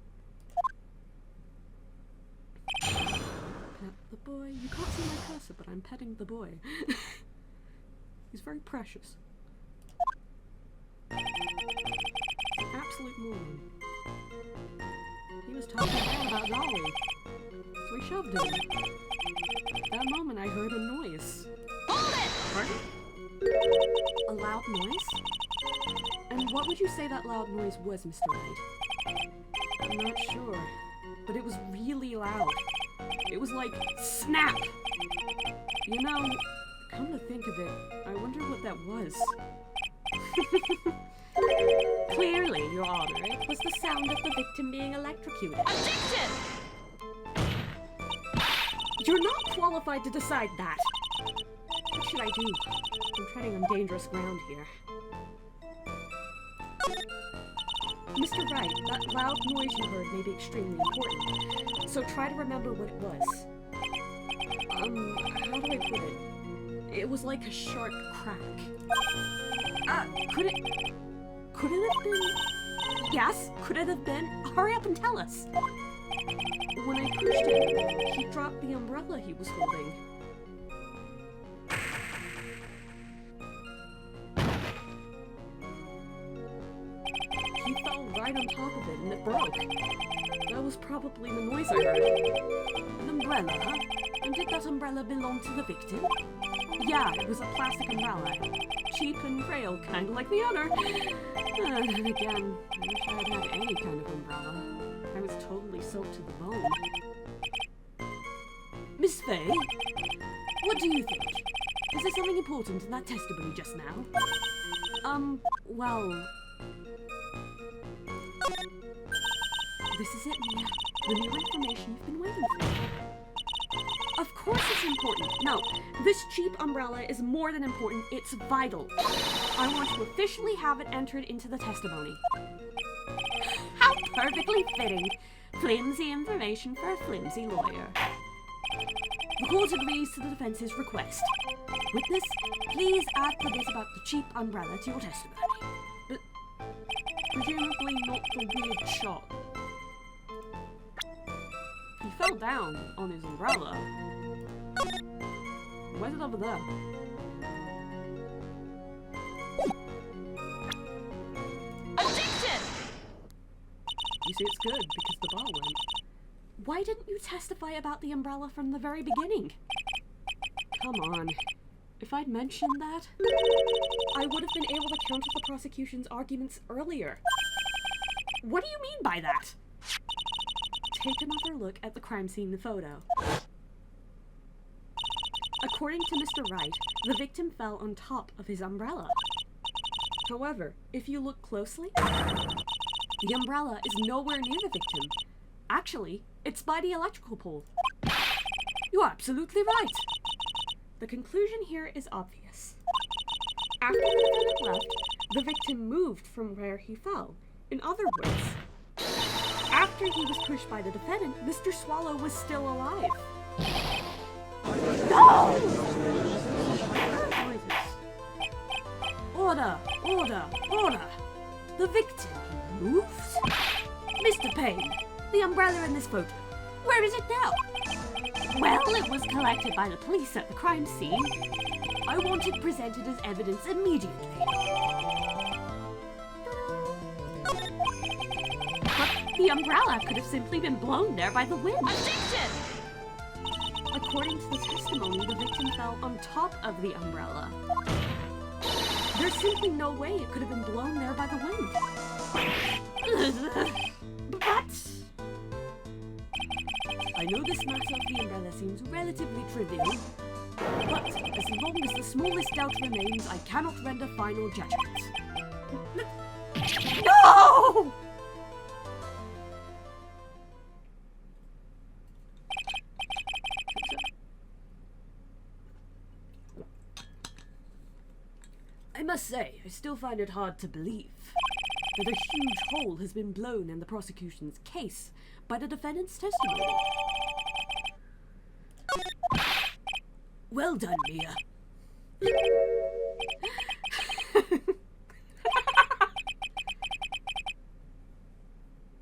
Pet the boy. You can't see my cursor, but I'm petting the boy. He's very precious. Absolute moron. He was talking bad about Dolly, so we shoved him. At that moment, I heard a noise. Hold it! Pardon? A loud noise? And what would you say that loud noise was, Mr. Wright? I'm not sure, but it was really loud. It was like, snap! You know, come to think of it, I wonder what that was. Clearly, Your Honor, it was the sound of the victim being electrocuted. Objection! You're not qualified to decide that. What should I do? I'm treading on dangerous ground here. Mr. Wright, that loud noise you heard may be extremely important, so try to remember what it was. How do I put it? It was like a sharp crack. Could it have been? Yes, could it have been? Hurry up and tell us. When I pushed him, he dropped the umbrella he was holding. He fell right on top of it and it broke. That was probably the noise I heard. An umbrella, huh? And did that umbrella belong to the victim? Yeah, it was a plastic umbrella. Cheap and frail, kind of like the other. Then again, I wish I had had any kind of umbrella. I was totally soaked to the bone. Miss Fey, what do you think? Was there something important in that testimony just now? Well... This is it, Mia. The new information you've been waiting for. Of course it's important. No, this cheap umbrella is more than important. It's vital. I want to officially have it entered into the testimony. How perfectly fitting. Flimsy information for a flimsy lawyer. The court agrees to the defense's request. Witness, please add the bit about the cheap umbrella to your testimony. But presumably not the weird shot. He fell down on his umbrella. Why is it over there? Objection! You see, it's good because the ball went. Why didn't you testify about the umbrella from the very beginning? Come on. If I'd mentioned that, I would have been able to counter the prosecution's arguments earlier. What do you mean by that? Take another look at the crime scene photo. According to Mr. Wright, the victim fell on top of his umbrella. However, if you look closely, the umbrella is nowhere near the victim. Actually, it's by the electrical pole. You're absolutely right. The conclusion here is obvious. After the defendant left, the victim moved from where he fell. In other words, after he was pushed by the defendant, Mr. Swallow was still alive. No! Order! Order! Order! The victim moved? Mr. Payne, the umbrella in this photo, where is it now? Well, it was collected by the police at the crime scene. I want it presented as evidence immediately. But the umbrella could have simply been blown there by the wind. Objection! According to the testimony, the victim fell on top of the umbrella. There's simply no way it could have been blown there by the wind. But I know this matter of the umbrella seems relatively trivial, but as long as the smallest doubt remains, I cannot render final judgment. No! I must say, I still find it hard to believe that a huge hole has been blown in the prosecution's case by the defendant's testimony. Well done, Mia.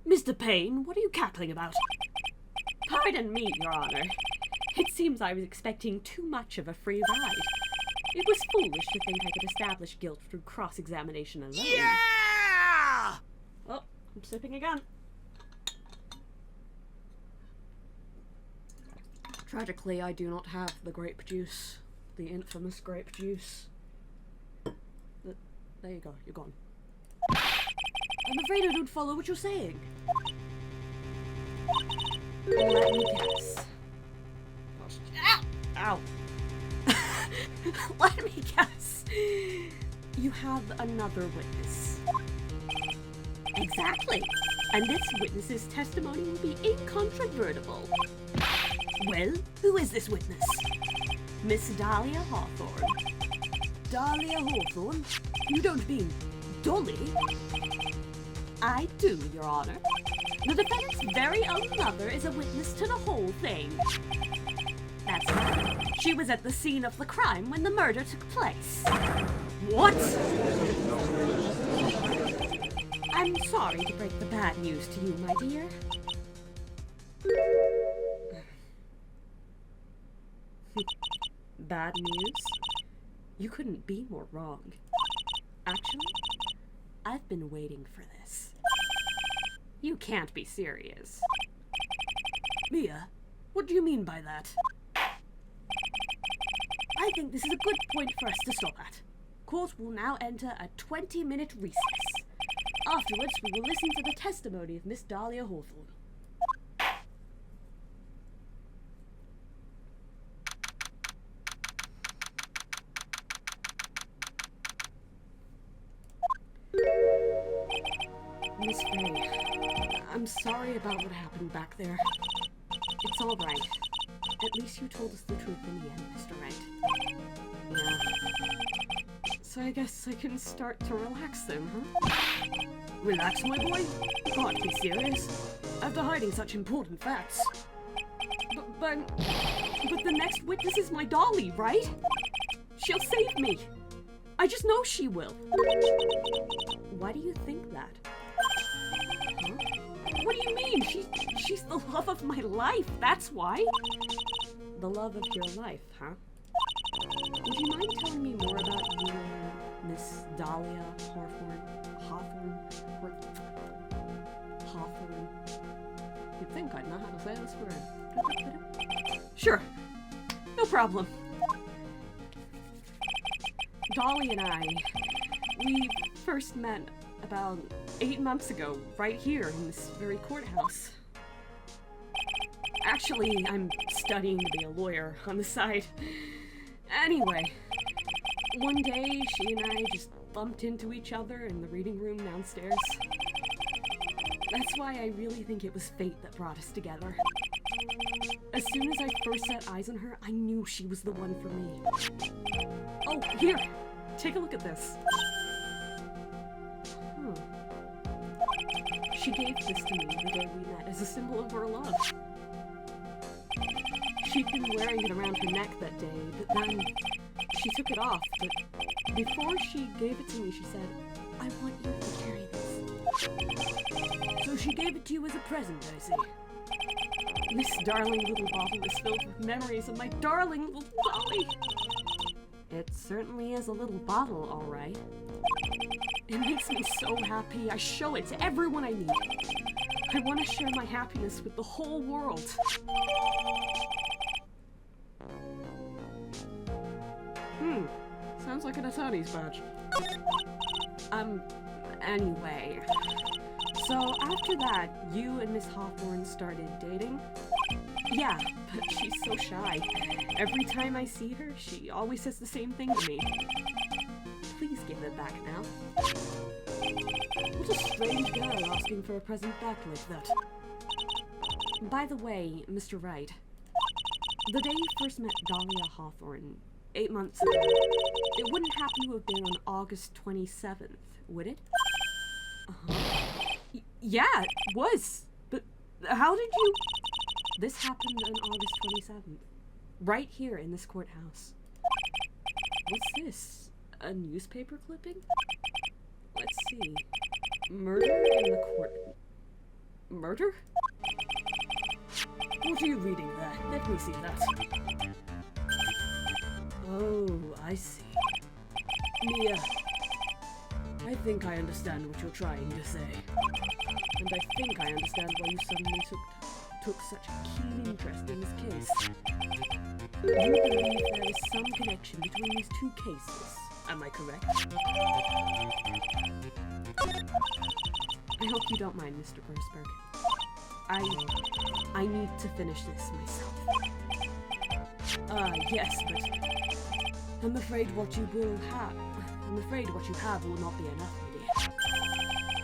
Mr. Payne, what are you cackling about? Pardon me, Your Honor. It seems I was expecting too much of a free ride. It was foolish to think I could establish guilt through cross-examination alone. Yeah! Oh, I'm sipping again. Tragically, I do not have the grape juice. The infamous grape juice. There you go, you're gone. I'm afraid I don't follow what you're saying. Let me guess. Ow! Let me guess. You have another witness. Exactly. And this witness's testimony will be incontrovertible. Well, who is this witness? Miss Dahlia Hawthorne. Dahlia Hawthorne? You don't mean Dolly? I do, Your Honor. The defendant's very own mother is a witness to the whole thing. That's right. She was at the scene of the crime when the murder took place. What? I'm sorry to break the bad news to you, my dear. Bad news? You couldn't be more wrong. Actually, I've been waiting for this. You can't be serious. Mia, what do you mean by that? I think this is a good point for us to stop at. Court will now enter a 20-minute recess. Afterwards, we will listen to the testimony of Miss Dahlia Hawthorne. Miss Fey, I'm sorry about what happened back there. It's all right. At least you told us the truth in the end, Mr. Wright. Yeah. So I guess I can start to relax then, huh? Relax, my boy? Can't be serious. After hiding such important facts. But the next witness is my Dolly, right? She'll save me. I just know she will. Why do you think that? Huh? What do you mean? She's the love of my life, that's why. The love of your life, huh? Would you mind telling me more about you and Miss Dahlia Hawthorne? You'd think I'd know how to say this word. Sure. No problem. Dolly and I, we first met about 8 months ago, right here in this very courthouse. Actually, I'm studying to be a lawyer on the side. Anyway, one day she and I just bumped into each other in the reading room downstairs. That's why I really think it was fate that brought us together. As soon as I first set eyes on her, I knew she was the one for me. Oh, here! Take a look at this. She gave this to me the day we met as a symbol of our love. She'd been wearing it around her neck that day, but then she took it off. But before she gave it to me, she said, "I want you to carry this." So she gave it to you as a present, I see. This darling little bottle is filled with memories of my darling little Dolly. It certainly is a little bottle, all right. It makes me so happy. I show it to everyone I meet. I want to share my happiness with the whole world. Sounds like an attorney's badge. Anyway. So after that, you and Miss Hawthorne started dating? Yeah, but she's so shy. Every time I see her, she always says the same thing to me. Please give it back now. What a strange girl asking for a present back like that. By the way, Mr. Wright, the day you first met Dahlia Hawthorne, 8 months ago, it wouldn't happen to have been on August 27th, would it? Yeah, it was. But how did you... This happened on August 27th. Right here in this courthouse. What's this? A newspaper clipping? Let's see. Murder in the court... Murder? What are you reading there? Let me see that. Oh, I see. Mia, I think I understand what you're trying to say. And I think I understand why you suddenly took such a keen interest in this case. You believe there is some connection between these two cases. Am I correct? I hope you don't mind, Mr. Persberg. I need to finish this myself. Yes, but I'm afraid what you have will not be enough, my dear.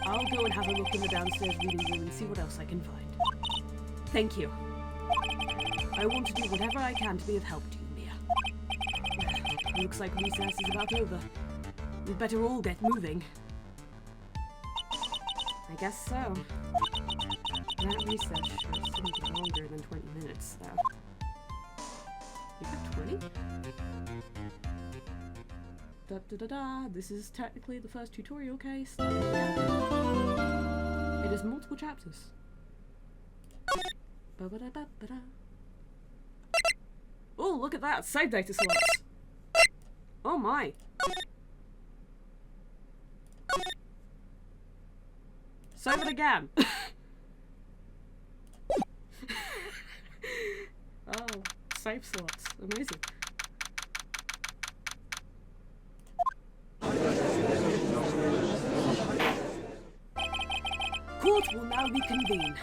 I'll go and have a look in the downstairs reading room and see what else I can find. Thank you. I want to do whatever I can to be of help to you, Mia. Looks like recess is about over. We'd better all get moving. I guess so. That recess sure shouldn't be longer than 20 minutes, though. You got 20? Da-da-da-da, this is technically the first tutorial case. It is multiple chapters. Ba-ba-da-ba-ba-da. Oh, look at that! Save data slots! Oh my! Save it again! Oh, save slots. Amazing. Court will now reconvene.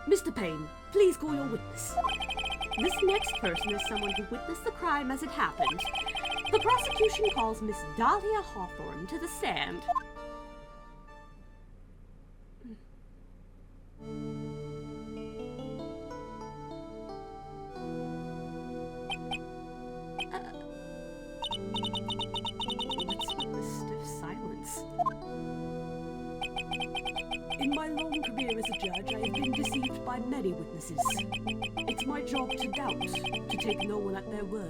Mr. Payne, please call your witness. This next person is someone who witnessed the crime as it happened. The prosecution calls Miss Dahlia Hawthorne to the stand. What's with the stiff silence? In my long career as a judge, I have been deceived by many witnesses. It's my job to doubt, to take no one at their word.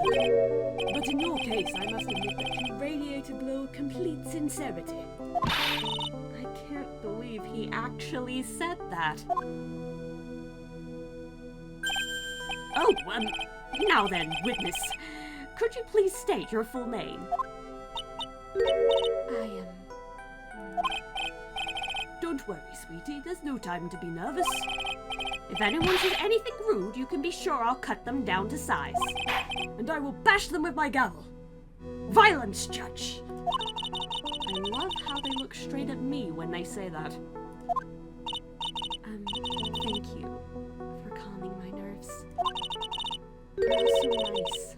But in your case, I must admit that you radiate a glow of complete sincerity. I can't believe he actually said that. Oh, now then, witness. Could you please state your full name? I am... Don't worry, sweetie. There's no time to be nervous. If anyone says anything rude, you can be sure I'll cut them down to size. And I will bash them with my gavel. Violence, Judge! I love how they look straight at me when they say that. Thank you for calming my nerves. You're so nice.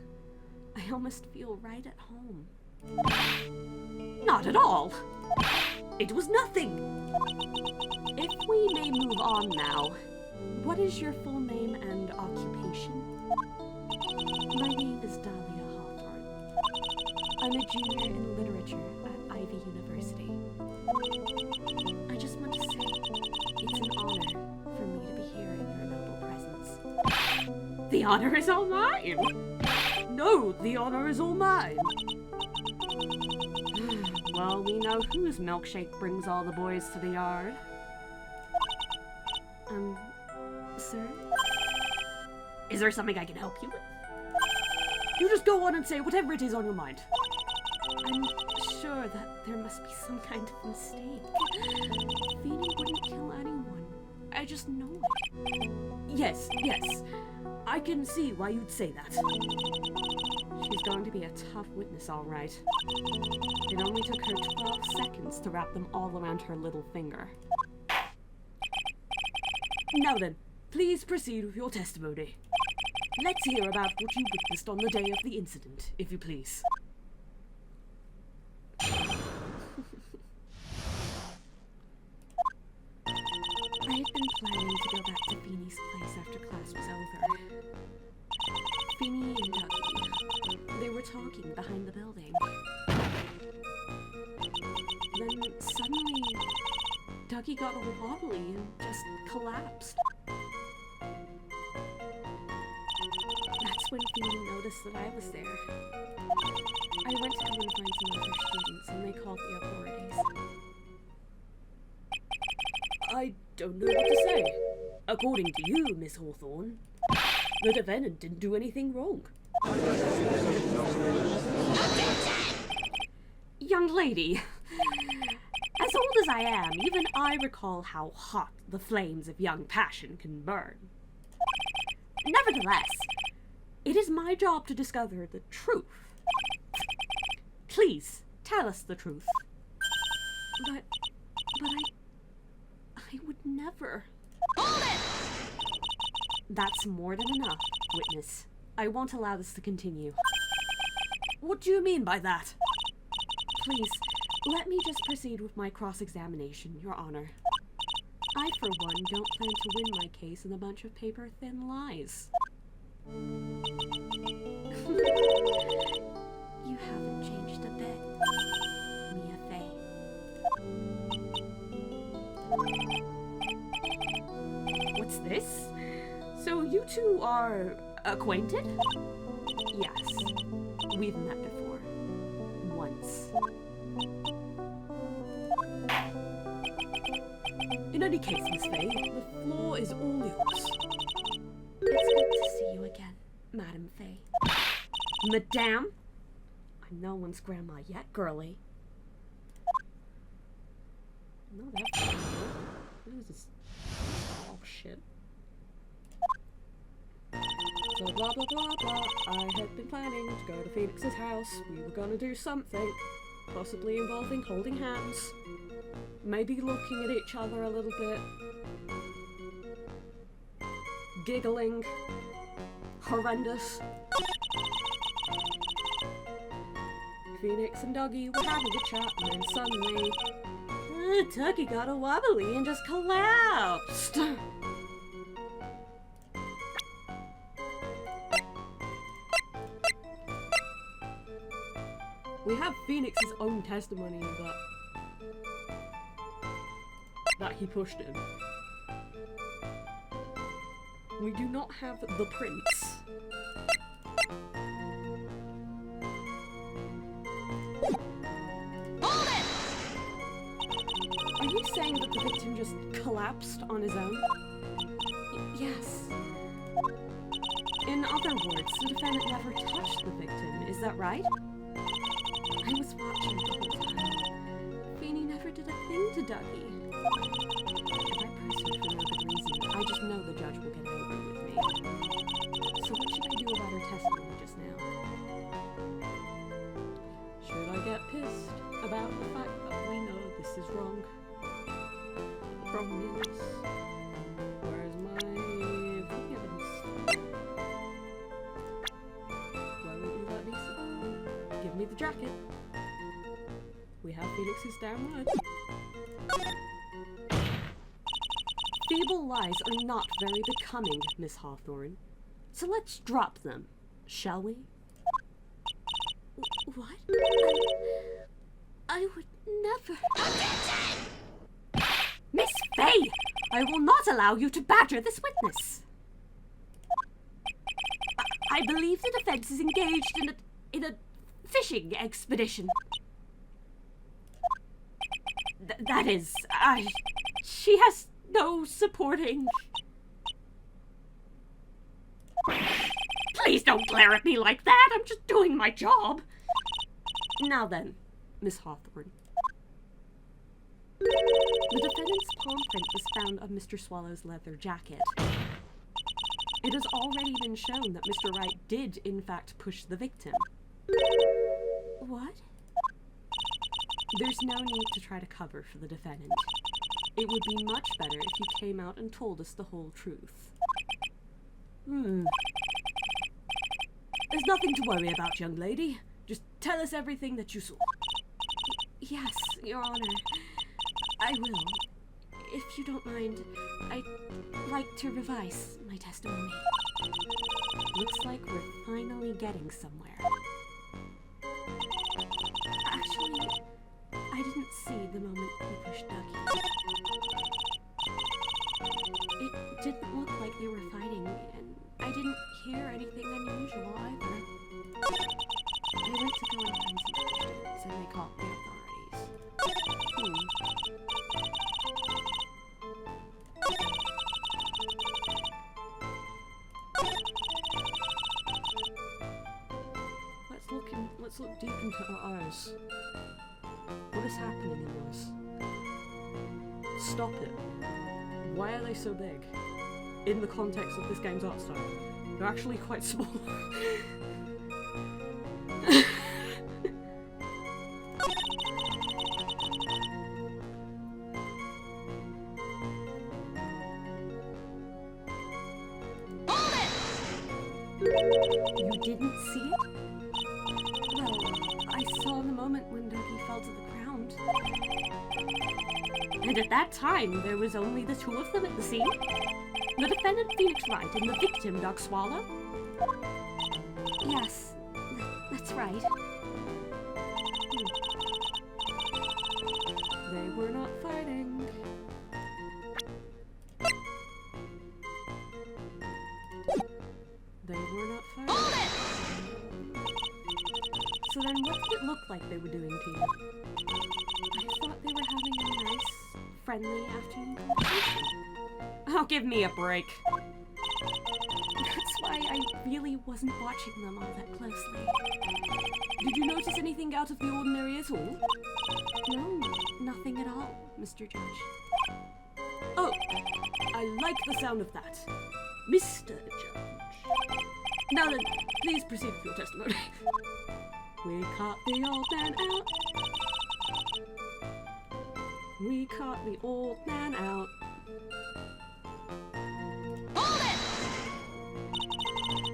I almost feel right at home. Not at all! It was nothing! If we may move on now, what is your full name and occupation? My name is Dahlia Hawthorne. I'm a junior in literature at Ivy University. I just want to say, it's an honor for me to be here in your noble presence. The honor is all mine! No, the honor is all mine! Well, we know whose milkshake brings all the boys to the yard. Sir? Is there something I can help you with? You just go on and say whatever it is on your mind. I'm sure that there must be some kind of mistake. Phoenix wouldn't kill anyone. I just know it. Yes. I can see why you'd say that. She's going to be a tough witness, all right. It only took her 12 seconds to wrap them all around her little finger. Now then, please proceed with your testimony. Let's hear about what you witnessed on the day of the incident, if you please. I had been planning to go back to Feeny's place after class was over. Feeny and Ducky, they were talking behind the building. Then suddenly, Ducky got all wobbly and just collapsed. That's when Feeny noticed that I was there. I went to go and find some other students and they called the authorities. I don't know what to say. According to you, Miss Hawthorne, the defendant didn't do anything wrong. Young lady, as old as I am, even I recall how hot the flames of young passion can burn. Nevertheless, it is my job to discover the truth. Please, tell us the truth. But I would never. Hold it! That's more than enough, witness. I won't allow this to continue. What do you mean by that? Please, Let me just proceed with my cross-examination, Your Honor. I, for one, don't plan to win my case in a bunch of paper-thin lies. You haven't changed a bit, Mia Fey. What's this? So you two are acquainted? Yes. We've met before. Once. In any case, Miss Fey, the floor is all yours. It's good to see you again, Madam Fey. Madame? I'm no one's grandma yet, girlie. No, that's not good. What is this? Oh, shit. So blah blah blah blah, I had been planning to go to Phoenix's house. We were gonna do something, possibly involving holding hands, maybe looking at each other a little bit, giggling, horrendous. Phoenix and Dougie were having a chat, and then suddenly, Tucky got a wobbly and just collapsed. We have Phoenix's own testimony that he pushed him. We do not have the prince. Hold it! Are you saying that the victim just collapsed on his own? Yes. In other words, the defendant never touched the victim, is that right? I was watching the whole time. Feeny never did a thing to Dougie. If I press her for no good reason, I just know the judge will get angry with me. So what should I do about her testimony just now? Should I get pissed about the fact that we know this is wrong? The problem is, where's my evidence? Why won't you let me see? Give me the jacket. We have Phoenix's damn right. Feeble lies are not very becoming, Miss Hawthorne. So let's drop them, shall we? What? I would never... Miss Fey! I will not allow you to badger this witness. I believe the defense is engaged in a fishing expedition. That is, she has no supporting... Please don't glare at me like that, I'm just doing my job. Now then, Miss Hawthorne. The defendant's palm print was found on Mr. Swallow's leather jacket. It has already been shown that Mr. Wright did, in fact, push the victim. What? There's no need to try to cover for the defendant. It would be much better if you came out and told us the whole truth. There's nothing to worry about, young lady. Just tell us everything that you saw. Yes, Your Honor. I will. If you don't mind, I'd like to revise my testimony. Looks like we're finally getting somewhere. Actually, I didn't see the moment he pushed Dougie. It didn't look like they were fighting, and I didn't hear anything unusual either. I went to go and find some evidence, and they called the authorities. Let's look deep into our eyes. What is happening in those? Stop it. Why are they so big? In the context of this game's art style, they're actually quite small. You didn't see it? Well, I I saw the moment when Dougie fell to the ground. And at that time, there was only the two of them at the scene. The defendant, Phoenix Wright, and the victim, Doc Swallow. Yes, that's right. They were not fighting. They were not fighting. So then what did it look like they were doing to you? I thought they were having a nice, friendly afternoon conversation. Oh, give me a break. That's why I really wasn't watching them all that closely. Did you notice anything out of the ordinary at all? No, nothing at all, Mr. Judge. Oh, I like the sound of that. Mr. Judge. Now then, please proceed with your testimony. We caught the old man out. We caught the old man out. Hold it!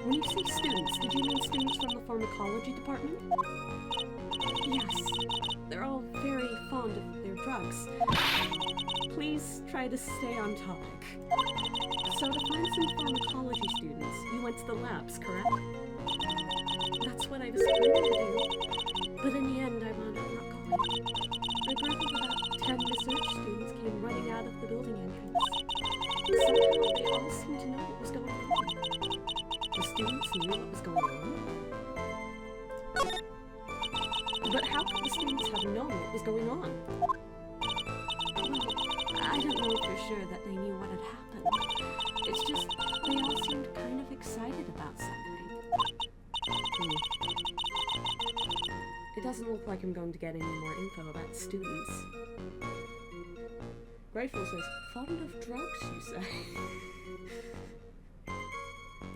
When you say students, did you mean students from the pharmacology department? Yes. They're all very fond of their drugs. Please try to stay on topic. So to find some pharmacology students, you went to the labs, correct? That's what I was planning to do, but in the end I wound up not going. A group of about 10 research students came running out of the building entrance. Somehow they all seemed to know what was going on. The students knew what was going on? But how could the students have known what was going on? Well, I don't know for sure that they knew what had happened. It's just, they all seemed kind of excited about something. It doesn't look like I'm going to get any more info about students. Grateful says, fond of drugs, you say?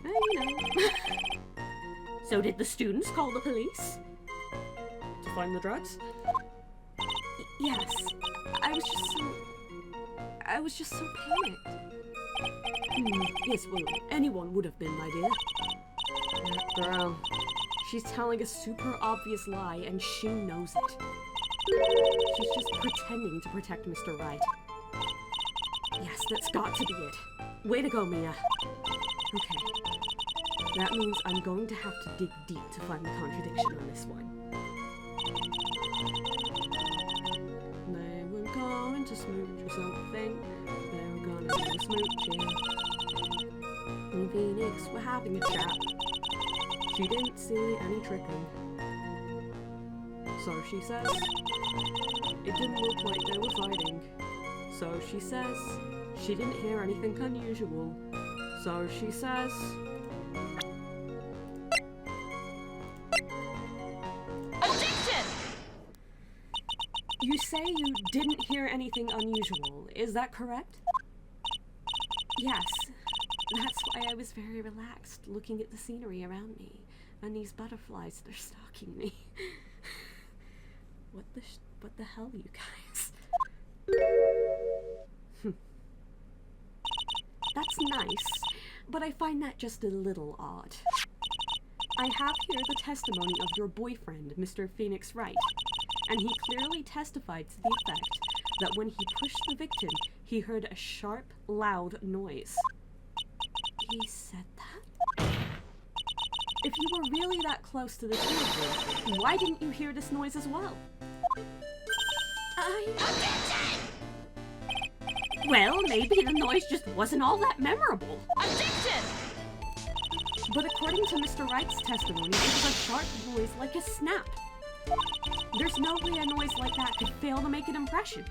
Well, you know. So did the students call the police? To find the drugs? Yes. I was just so panicked. Yes, well, anyone would have been, my dear. That girl. She's telling a super obvious lie, and she knows it. She's just pretending to protect Mr. Wright. Yes, that's got to be it. Way to go, Mia. Okay. That means I'm going to have to dig deep to find the contradiction on this one. They were going to smooch or something. They were gonna do a smooching. In Phoenix, we're having a chat. She didn't see any tricking. So she says, it didn't look like they were fighting. So she says, she didn't hear anything unusual. So she says, objection! You say you didn't hear anything unusual, is that correct? Yes. That's why I was very relaxed, looking at the scenery around me, and these butterflies that are stalking me. What the hell, you guys? That's nice, but I find that just a little odd. I have here the testimony of your boyfriend, Mr. Phoenix Wright, and he clearly testified to the effect that when he pushed the victim, he heard a sharp, loud noise. He said that? If you were really that close to the two of you, why didn't you hear this noise as well? Objection! Well, maybe the noise just wasn't all that memorable. Objection! But according to Mr. Wright's testimony, it was a sharp noise like a snap. There's no way a noise like that could fail to make an impression.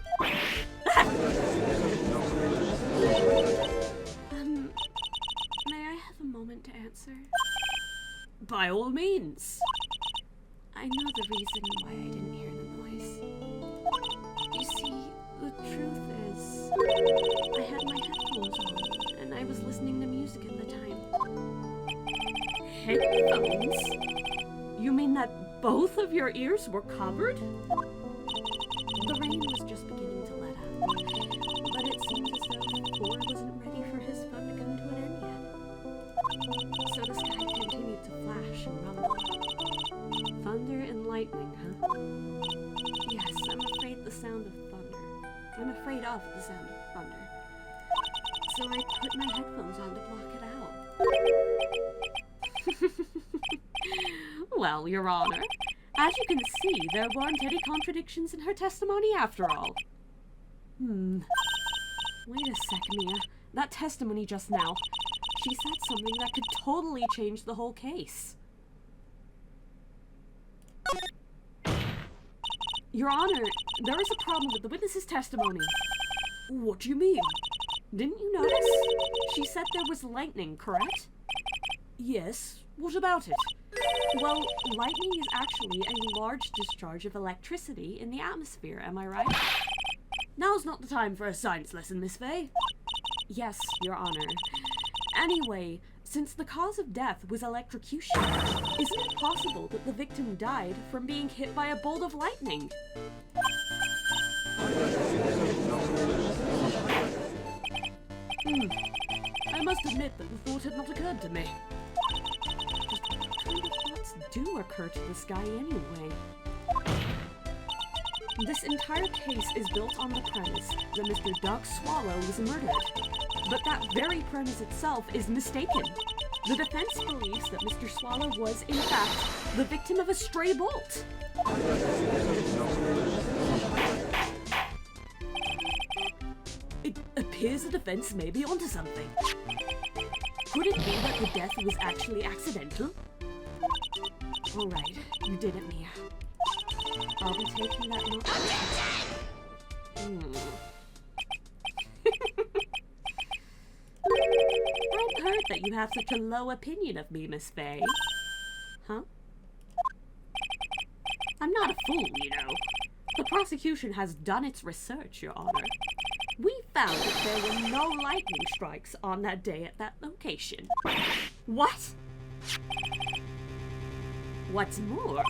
May I have a moment to answer? By all means. I know the reason why I didn't hear the noise. You see, the truth is, I had my headphones on, and I was listening to music at the time. Headphones? You mean that both of your ears were covered? The rain was just beginning to let up, but it seemed as though Thor wasn't ready for his fun to come to an end yet. So the sky continued to flash and rumble. Thunder and lightning, huh? laugh at the sound of thunder. So I put my headphones on to block it out. Well, Your Honor, as you can see, there weren't any contradictions in her testimony after all. Wait a sec, Mia. That testimony just now, she said something that could totally change the whole case. Your Honor, there is a problem with the witness's testimony. What do you mean? Didn't you notice? She said there was lightning, correct? Yes. What about it? Well, lightning is actually a large discharge of electricity in the atmosphere, am I right? Now's not the time for a science lesson, Miss Fey. Yes, Your Honor. Anyway, since the cause of death was electrocution, isn't it possible that the victim died from being hit by a bolt of lightning? I must admit that the thought had not occurred to me. Just what kind of thoughts do occur to this guy anyway? This entire case is built on the premise that Mr. Doug Swallow was murdered. But that very premise itself is mistaken. The defense believes that Mr. Swallow was, in fact, the victim of a stray bolt. It appears the defense may be onto something. Could it be that the death was actually accidental? Alright, you did it, Mia. I'll be taking that note. I've heard that you have such a low opinion of me, Miss Fey. Huh? I'm not a fool, you know. The prosecution has done its research, Your Honor. We found that there were no lightning strikes on that day at that location. What? What's more,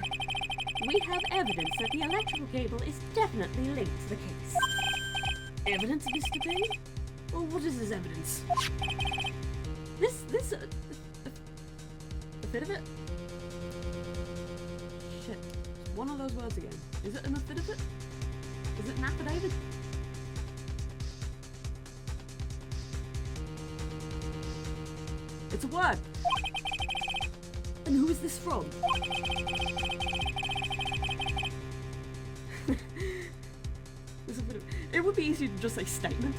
we have evidence that the electrical cable is definitely linked to the case. Evidence, Mr. Payne? Well, what is this evidence? A bit of it? Shit. One of those words again. Is it an affidavit? Is it an affidavit? It's a word. And who is this from? It would be easier to just say statement.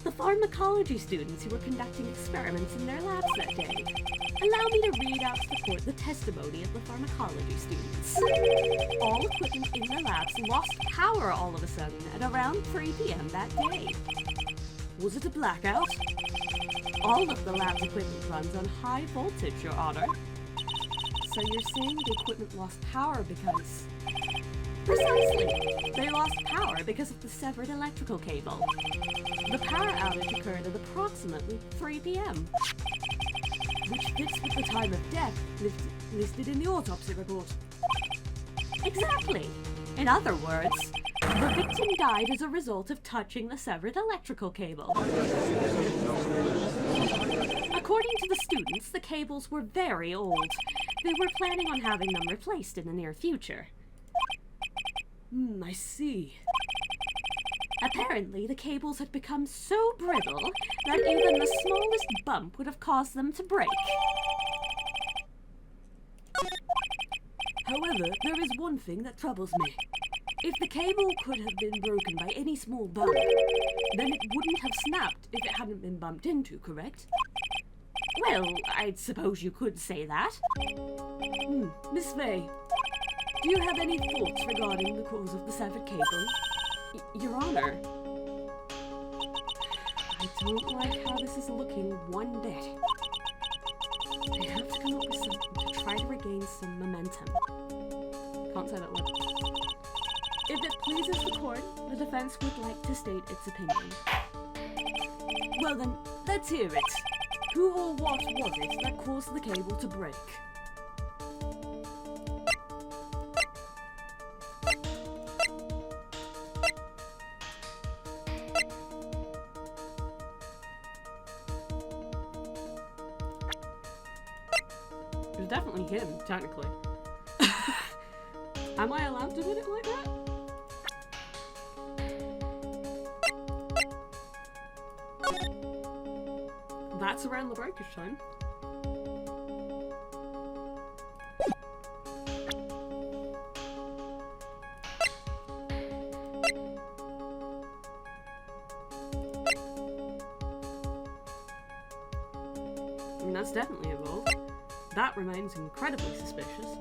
The pharmacology students who were conducting experiments in their labs that day. Allow me to read out to the court the testimony of the pharmacology students. All equipment in their labs lost power all of a sudden at around 3 p.m. that day. Was it a blackout? All of the lab's equipment runs on high voltage, Your Honor. So you're saying the equipment lost power because... Precisely! They lost power because of the severed electrical cable. The power outage occurred at approximately 3 p.m. which fits with the time of death listed in the autopsy report. Exactly! In other words, the victim died as a result of touching the severed electrical cable. According to the students, the cables were very old. They were planning on having them replaced in the near future. I see. Apparently, the cables had become so brittle that even the smallest bump would have caused them to break. However, there is one thing that troubles me. If the cable could have been broken by any small bump, then it wouldn't have snapped if it hadn't been bumped into, correct? Well, I suppose you could say that. Miss Fey, do you have any thoughts regarding the cause of the severed cable? Your Honor, I don't like how this is looking one bit. I have to come up with something to try to regain some momentum. Can't say that word. If it pleases the court, the defense would like to state its opinion. Well then, let's hear it. Who or what was it that caused the cable to break? It was definitely him, technically. Am I allowed to put it like that? That's around the breakage time. I mean, that's definitely involved. That remains incredibly suspicious.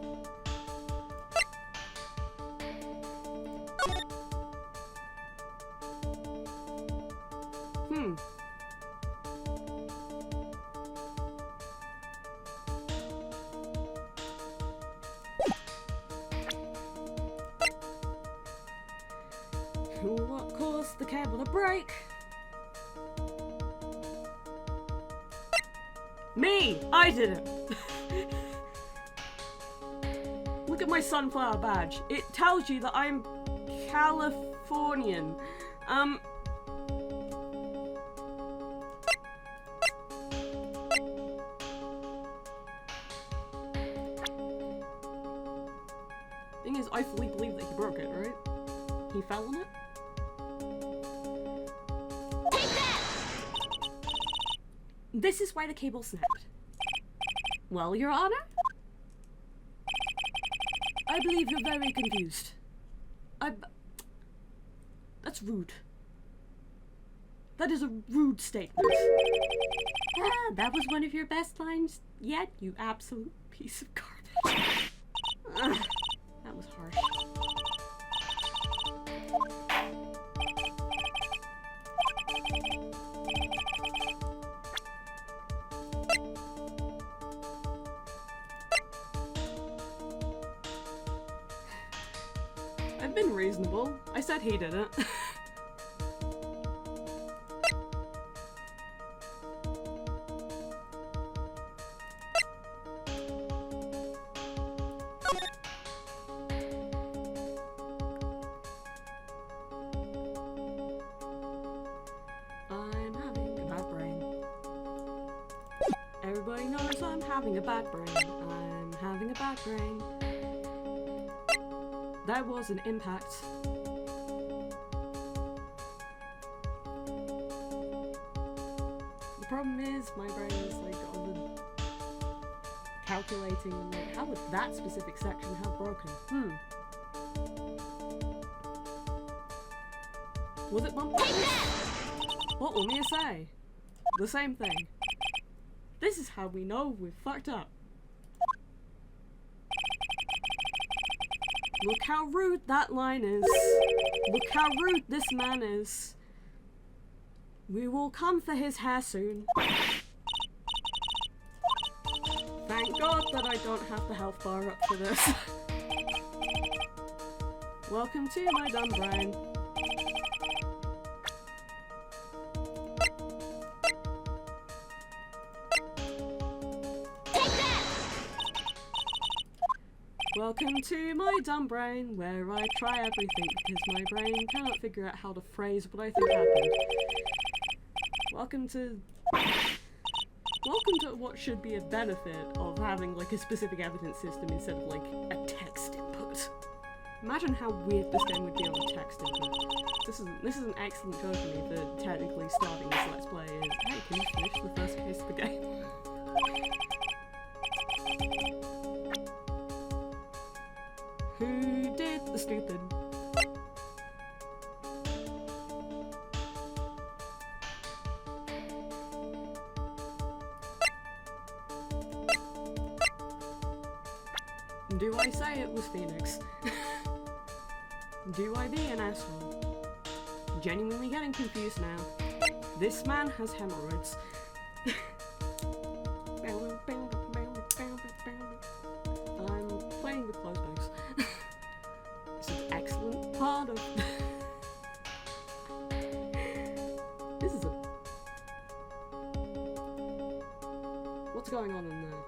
What caused the cable to break? Me! I did it! Look at my sunflower badge. It tells you that I'm Californian. Thing is, I fully believe that he broke it, right? He fell on it? This is why the cable snapped. Well, Your Honor? I believe you're very confused. That's rude. That is a rude statement. Ah, that was one of your best lines yet, you absolute piece of garbage. That was harsh. I've been reasonable. I said he did it. I'm having a bad brain. Everybody knows I'm having a bad brain. I'm having a bad brain. That was an impact. The problem is my brain is like on the calculating and like how would that specific section have broken? Was it bumped? What will Mia say? The same thing. This is how we know we've fucked up. Look how rude that line is. Look how rude this man is. We will come for his hair soon. Thank God that I don't have the health bar up for this. Welcome to my dumb brain. Welcome to my dumb brain, where I try everything because my brain cannot figure out how to phrase what I think happened. Welcome to what should be a benefit of having like a specific evidence system instead of like a text input. Imagine how weird this game would be on a text input. This is an excellent joke for me for technically starting this Let's Play is, hey, can you finish the first case of the game? Who did the stupid? Do I say it was Phoenix? Do I be an asshole? Genuinely getting confused now. This man has hemorrhoids. I'm playing with close bags. It's an excellent part of... This is a... What's going on in there?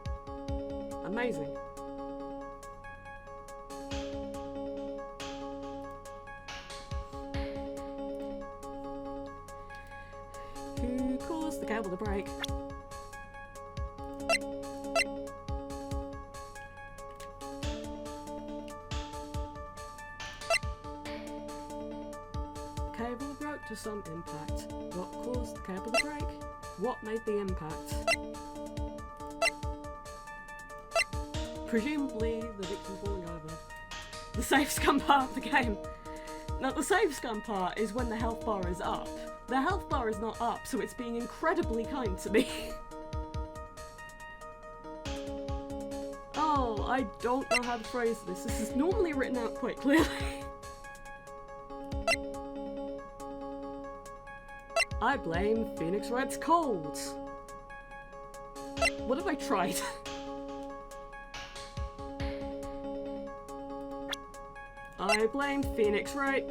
Amazing. Who caused the cable to break? Cable broke to some impact. What caused the cable to break? What made the impact? Presumably the victim falling over. The save scum part of the game. Now the save scum part is when the health bar is up. The health bar is not up, so it's being incredibly kind to me. Oh, I don't know how to phrase this. This is normally written out quite clearly. I blame Phoenix Wright's cold. What have I tried? I blame Phoenix Wright.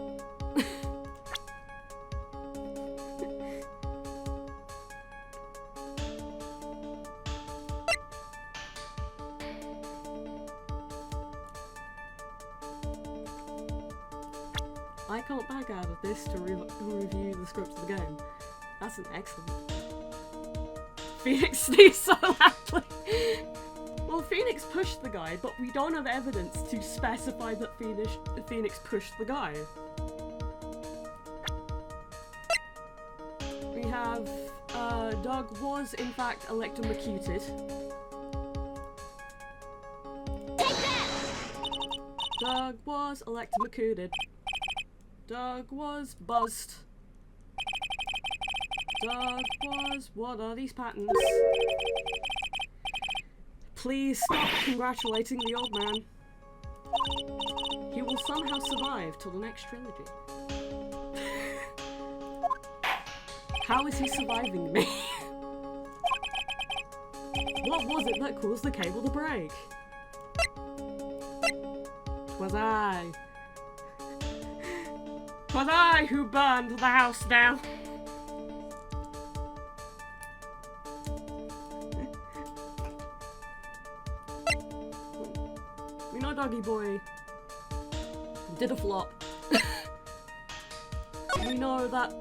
I can't back out of this to review the script of the game. That's an excellent. Phoenix sneezed so loudly. Well, Phoenix pushed the guy, but we don't have evidence to specify that Phoenix pushed the guy. We have, Doug was in fact electrocuted. Take that! Doug was electrocuted. Doug was buzzed. Doug was... What are these patterns? Please stop congratulating the old man. He will somehow survive till the next trilogy. How is he surviving me? What was it that caused the cable to break? 'Twas I. 'Twas I who burned the house down. We know Doggy Boy did a flop. We know that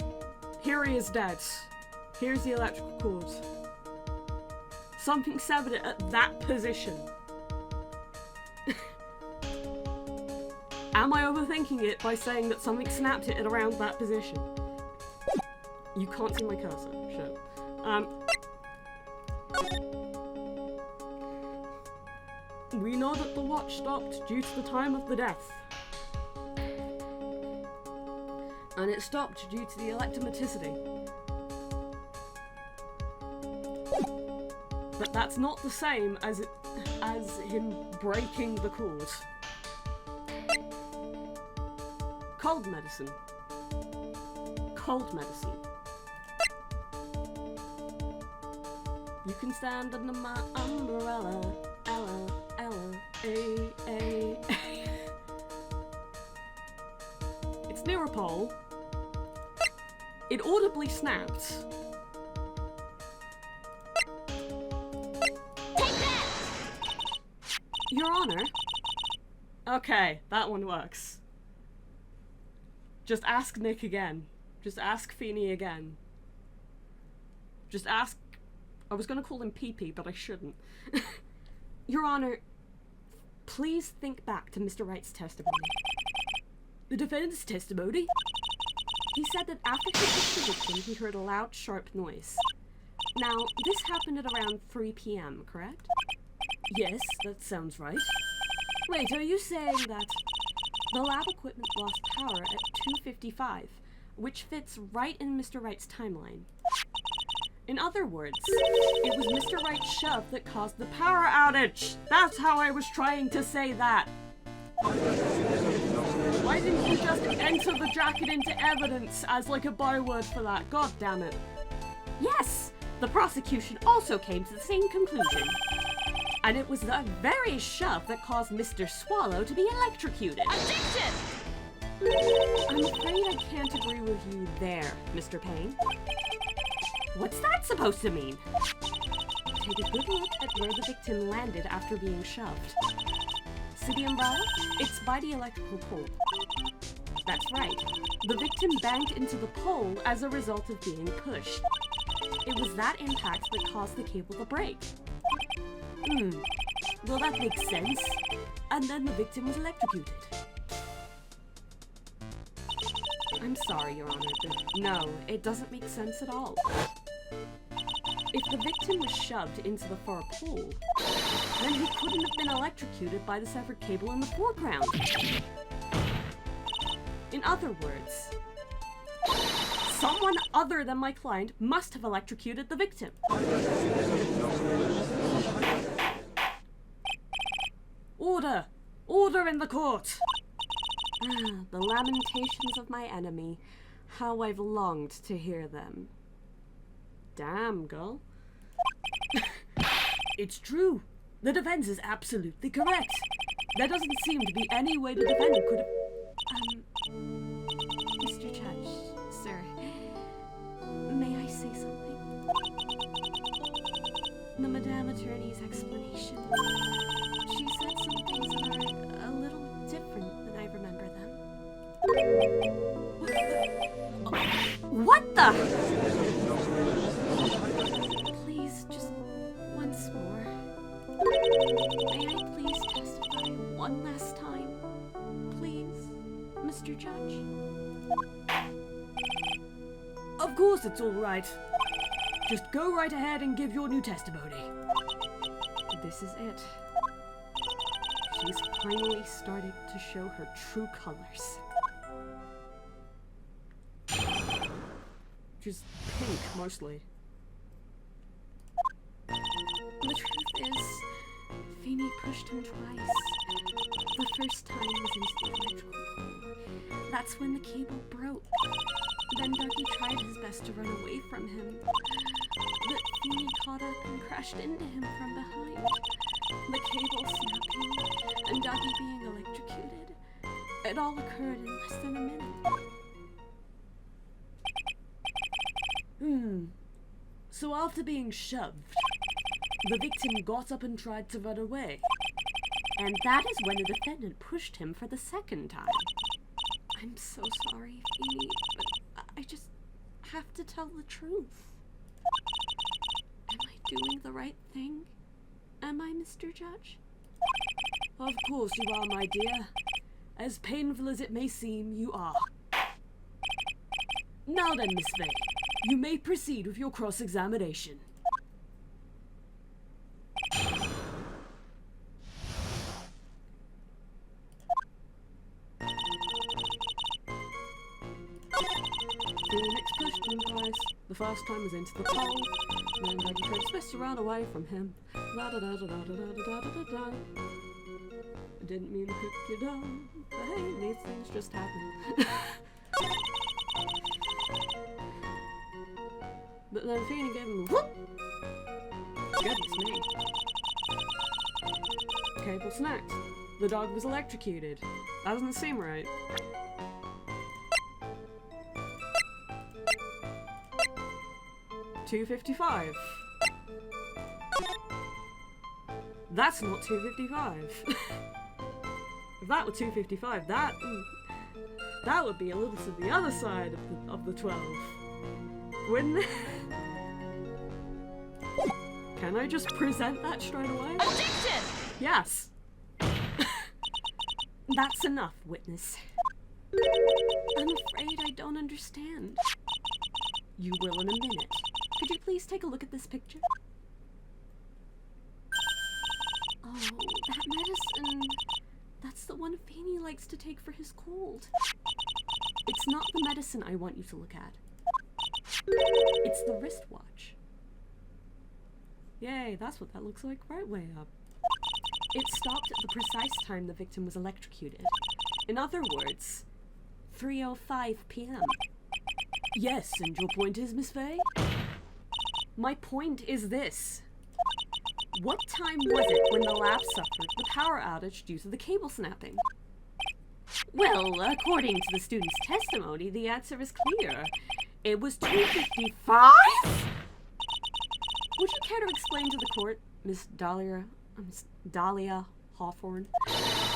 here he is dead. Here's the electrical cord. Something severed it at that position. Am I overthinking it by saying that something snapped it at around that position? You can't see my cursor. Shit. We know that the watch stopped due to the time of the death. And it stopped due to the electromaticity. But that's not the same as him breaking the cord. Cold medicine. Cold medicine. You can stand under my umbrella. Ella, Ella, A. It's near a pole. It audibly snapped. Take that! Your Honor. Okay, that one works. Just ask Nick again. Just ask Feeney again. Just ask... I was gonna call him Pee-Pee, but I shouldn't. Your Honor, please think back to Mr. Wright's testimony. The defendant's testimony? He said that after he hit the victim, he heard a loud, sharp noise. Now, this happened at around 3 p.m., correct? Yes, that sounds right. Wait, are you saying that the lab equipment lost power at 2:55, which fits right in Mr. Wright's timeline? In other words, it was Mr. Wright's shove that caused the power outage! That's how I was trying to say that! Why didn't you just enter the jacket into evidence as like a byword for that? God damn it. Yes! The prosecution also came to the same conclusion. And it was that very shove that caused Mr. Swallow to be electrocuted. Objection! I'm afraid I can't agree with you there, Mr. Payne. What's that supposed to mean? Take a good look at where the victim landed after being shoved. See the umbrella? It's by the electrical pole. That's right. The victim banged into the pole as a result of being pushed. It was that impact that caused the cable to break. Well, that makes sense. And then the victim was electrocuted. I'm sorry, Your Honor, but no, it doesn't make sense at all. shoved into the far pole, then he couldn't have been electrocuted by the severed cable in the foreground. In other words, someone other than my client must have electrocuted the victim. Order! Order in the court! The lamentations of my enemy. How I've longed to hear them. Damn, girl. It's true. The defense is absolutely correct. There doesn't seem to be any way the defendant could have... Mr. Judge, sir, may I say something? The Madame Attorney's explanation. She said some things that are a little different than I remember them. What the? Please, just once more. May I please testify one last time? Please, Mr. Judge? Of course it's all right. Just go right ahead and give your new testimony. This is it. She's finally started to show her true colors. Just pink, mostly. The truth is, Feeney pushed him twice. The first time was into the electrical pole. That's when the cable broke. Then Dougie tried his best to run away from him. But Feeney caught up and crashed into him from behind. The cable snapping, and Dougie being electrocuted. It all occurred in less than a minute. So after being shoved, the victim got up and tried to run away. And that is when the defendant pushed him for the second time. I'm so sorry, Feeney, but I just have to tell the truth. Am I doing the right thing? Am I, Mr. Judge? Of course you are, my dear. As painful as it may seem, you are. Now then, Miss Fey, you may proceed with your cross-examination. Phoenix pushed him twice. The first time was into the pole. Then Dougie tried his best to run away from him. La da da da da da da da da da. I didn't mean to cook you down, but hey, these things just happen. But then Feeney gave him a whoop. Goodness me. Cable snapped. The dog was electrocuted. That doesn't seem right. $2.55. That's not $2.55. If that were $2.55, that would be a little to the other side of the 12. Wouldn't it? Can I just present that straight away? Objection! Yes. That's enough, witness. I'm afraid I don't understand. You will in a minute. Could you please take a look at this picture? Oh, that medicine. That's the one Feeney likes to take for his cold. It's not the medicine I want you to look at. It's the wristwatch. Yay, that's what that looks like right way up. It stopped at the precise time the victim was electrocuted. In other words, 3:05 p.m. Yes, and your point is, Miss Fey? My point is this. What time was it when the lab suffered the power outage due to the cable snapping? Well, according to the student's testimony, the answer is clear. It was 2:55? Would you care to explain to the court, Miss Dahlia Hawthorne,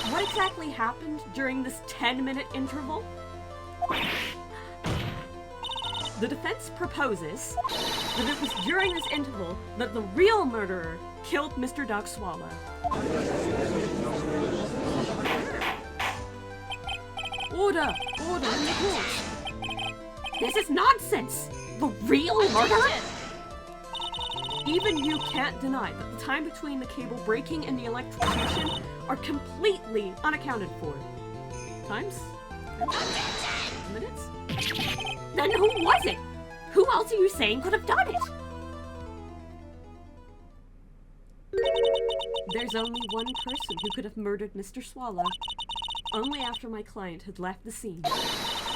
what exactly happened during this 10-minute interval? The defense proposes that it was during this interval that the real murderer killed Mr. Doug Swallow. Order! Order in the court! This is nonsense! The real murderer? Even you can't deny that the time between the cable breaking and the electrocution are completely unaccounted for. Times? Minutes? Then who was it? Who else are you saying could have done it? There's only one person who could have murdered Mr. Swallow. Only after my client had left the scene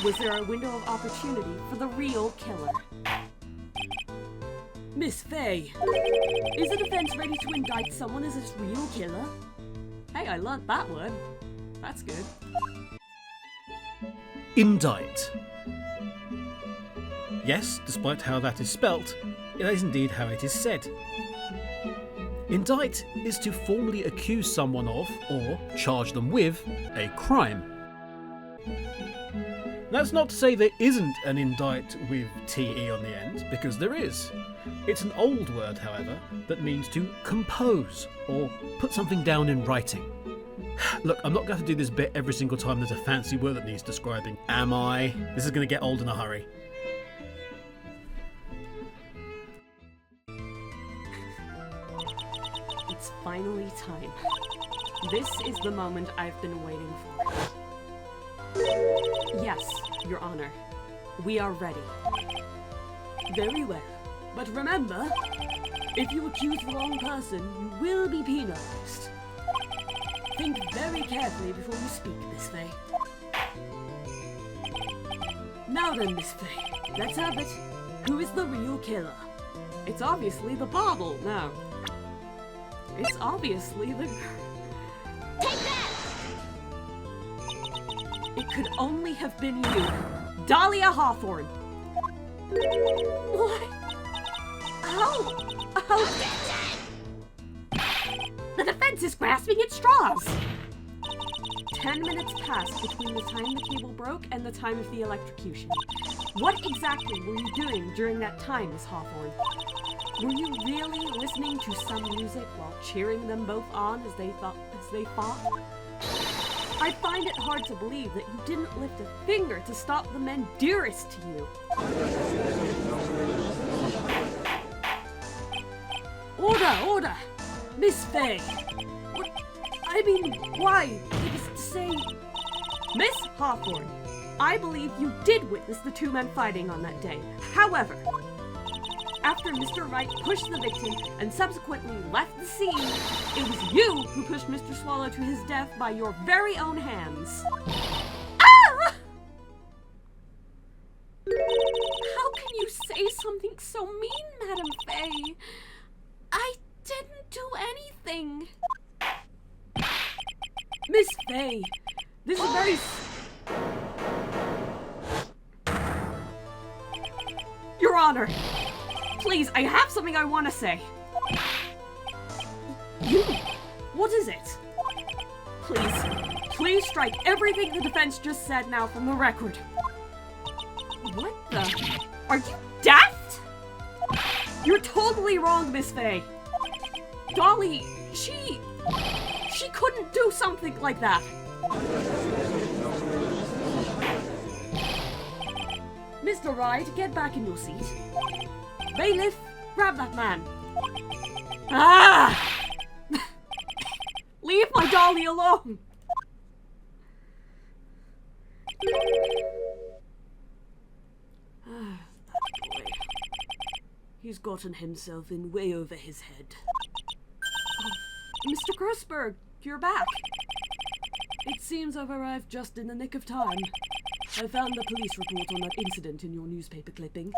was there a window of opportunity for the real killer. Miss Fey, is the defense ready to indict someone as its real killer? Hey, I learnt that word. That's good. Indict. Yes, despite how that is spelt, it is indeed how it is said. Indict is to formally accuse someone of, or charge them with, a crime. That's not to say there isn't an indict with TE on the end, because there is. It's an old word, however, that means to compose, or put something down in writing. Look, I'm not going to do this bit every single time there's a fancy word that needs describing, am I? This is going to get old in a hurry. It's finally time. This is the moment I've been waiting for. Yes, Your Honor. We are ready. Very well. But remember, if you accuse the wrong person, you will be penalized. Think very carefully before you speak, Miss Fey. Now then, Miss Fey, let's have it. Who is the real killer? It's obviously the bauble. No. It's obviously the... Take that! It could only have been you, Dahlia Hawthorne. What? How? The defense is grasping at straws. 10 minutes passed between the time the cable broke and the time of the electrocution. What exactly were you doing during that time, Miss Hawthorne? Were you really listening to some music while cheering them both on as they fought? I find it hard to believe that you didn't lift a finger to stop the men dearest to you. Order! Miss Fey! What? I mean, why? It is to say... Miss Hawthorne, I believe you did witness the two men fighting on that day. However, after Mr. Wright pushed the victim and subsequently left the scene, it was you who pushed Mr. Swallow to his death by your very own hands. Ah! How can you say something so mean, Madam Fey? I didn't do anything. Miss Fey, this is very... Your Honor, please, I have something I want to say. You, what is it? Please strike everything the defense just said now from the record. What the? Are you daft? You're totally wrong, Miss Fey. Dolly, she couldn't do something like that. Mr. Wright, get back in your seat. Bailiff, grab that man. Ah! Leave my Dolly alone. That boy. He's gotten himself in way over his head. Oh, Mr. Grossberg, you're back. It seems I've arrived just in the nick of time. I found the police report on that incident in your newspaper clipping.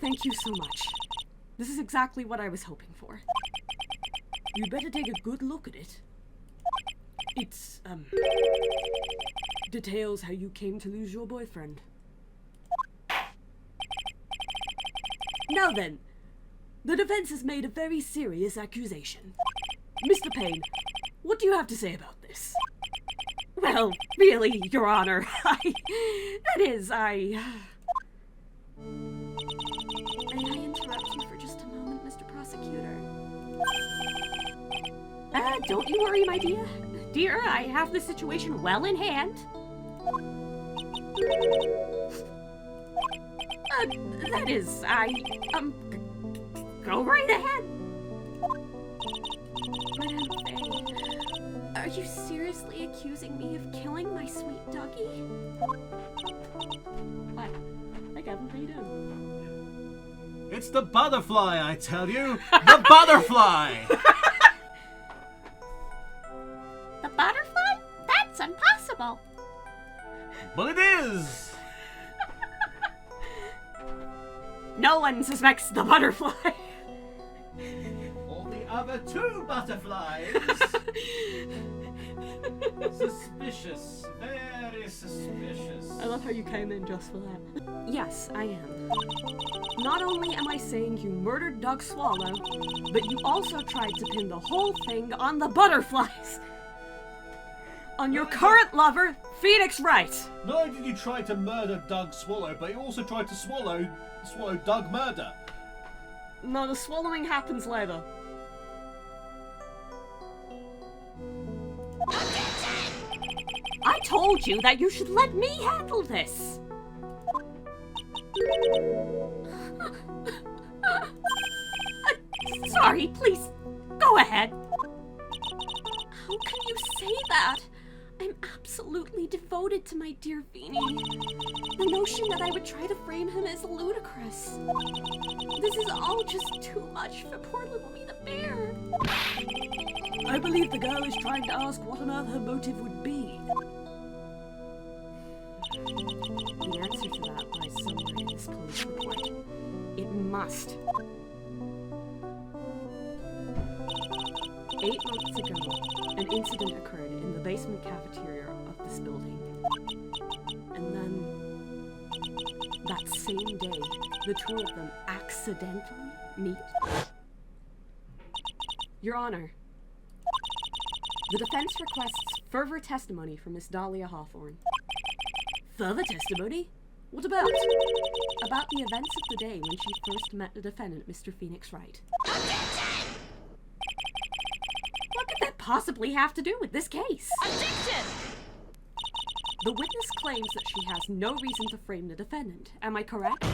Thank you so much. This is exactly what I was hoping for. You'd better take a good look at it. It's, details how you came to lose your boyfriend. Now then, the defense has made a very serious accusation. Mr. Payne, what do you have to say about this? Well, really, Your Honor, May I interrupt you for just a moment, Mr. Prosecutor? Don't you worry, my dear. Dear, I have the situation well in hand. That is, go right ahead. Madame Fey, are you seriously accusing me of killing my sweet doggy? Hi. Hi, Kevin. How you doing? It's the butterfly, I tell you! The butterfly! The butterfly? That's impossible. But it is! No one suspects the butterfly. Or the other two butterflies! Suspicious. Very suspicious. I love how you came in just for that. Yes, I am. Not only am I saying you murdered Doug Swallow, but you also tried to pin the whole thing on the butterflies. On your current lover, Phoenix Wright. Not only did you try to murder Doug Swallow, but you also tried to swallow Doug Murder. No, the swallowing happens later. I told you that you should let me handle this. Sorry, please, go ahead. How can you say that? I'm absolutely devoted to my dear Feeny. The notion that I would try to frame him is ludicrous. This is all just too much for poor little me the bear. I believe the girl is trying to ask what on earth her motive would be. The answer to that lies somewhere in this police report. It must. 8 months ago, an incident occurred in the basement cafeteria of this building. And then, that same day, the two of them accidentally meet. Your Honor, the defense requests further testimony from Miss Dahlia Hawthorne. Further testimony? What about? About the events of the day when she first met the defendant, Mr. Phoenix Wright. What could that possibly have to do with this case? Objection! The witness claims that she has no reason to frame the defendant. Am I correct?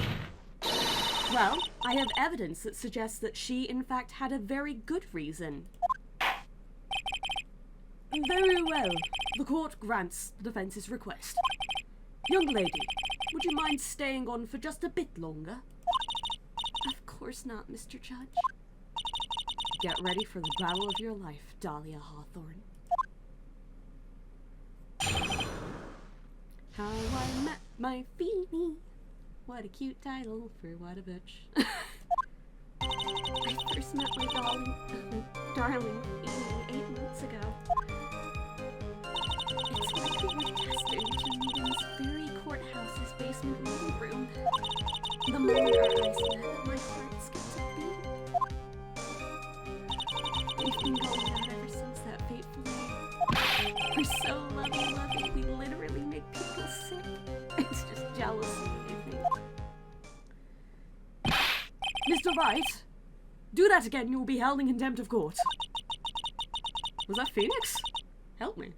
Well, I have evidence that suggests that she, in fact, had a very good reason. Very well. The court grants the defense's request. Young lady, would you mind staying on for just a bit longer? Of course not, Mr. Judge. Get ready for the battle of your life, Dahlia Hawthorne. How I Met My Feeny. What a cute title for what a bitch. I first met my darling Feeny 8 months ago. It's like we were destined to meet in this very courthouse's basement reading room. The moment our eyes met, my heart skipped a beat. We've been going out ever since that fateful day. We're so lovey-lovey, we literally make people sick. It's just jealousy, I think. Mr. Wright, do that again, you will be held in contempt of court. Was that Phoenix? Help me.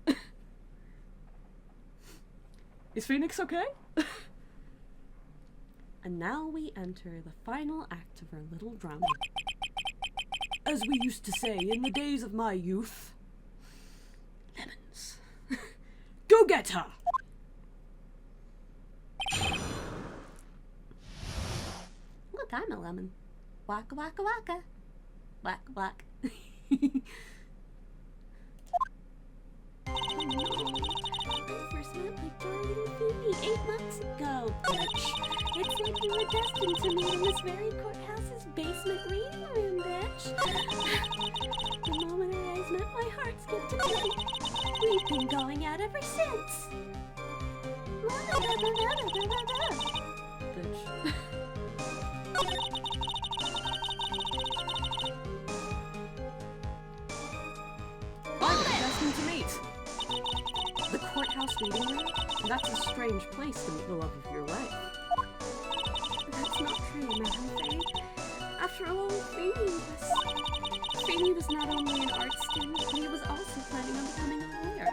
Is Phoenix okay? And now we enter the final act of our little drama. As we used to say in the days of my youth, lemons. Go get her! Look, I'm a lemon. Waka waka waka. Waka waka. Oh no. I first met my darling Phoebe 8 months ago, bitch. It's like we were destined to meet in this very courthouse's basement reading room, bitch. The moment our eyes met, my heart skipped a beat. We've been going out ever since. Bitch. Destined to meet. The courthouse reading room? That's a strange place to meet the love of your life. That's not true, Madame Fey. After all, Feeny was not only an art student, but he was also planning on becoming a lawyer.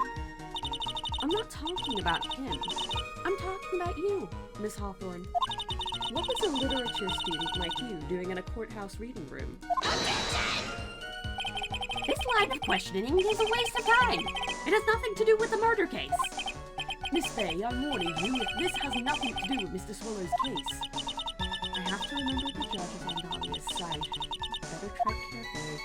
I'm not talking about him. I'm talking about you, Miss Hawthorne. What was a literature student like you doing in a courthouse reading room? This line of questioning is a waste of time. It has nothing to do with the murder case. Miss Fey, I'm warning you, this has nothing to do with Mr. Swallow's case. I have to remember the judge is on Dahlia's side. Better tread carefully.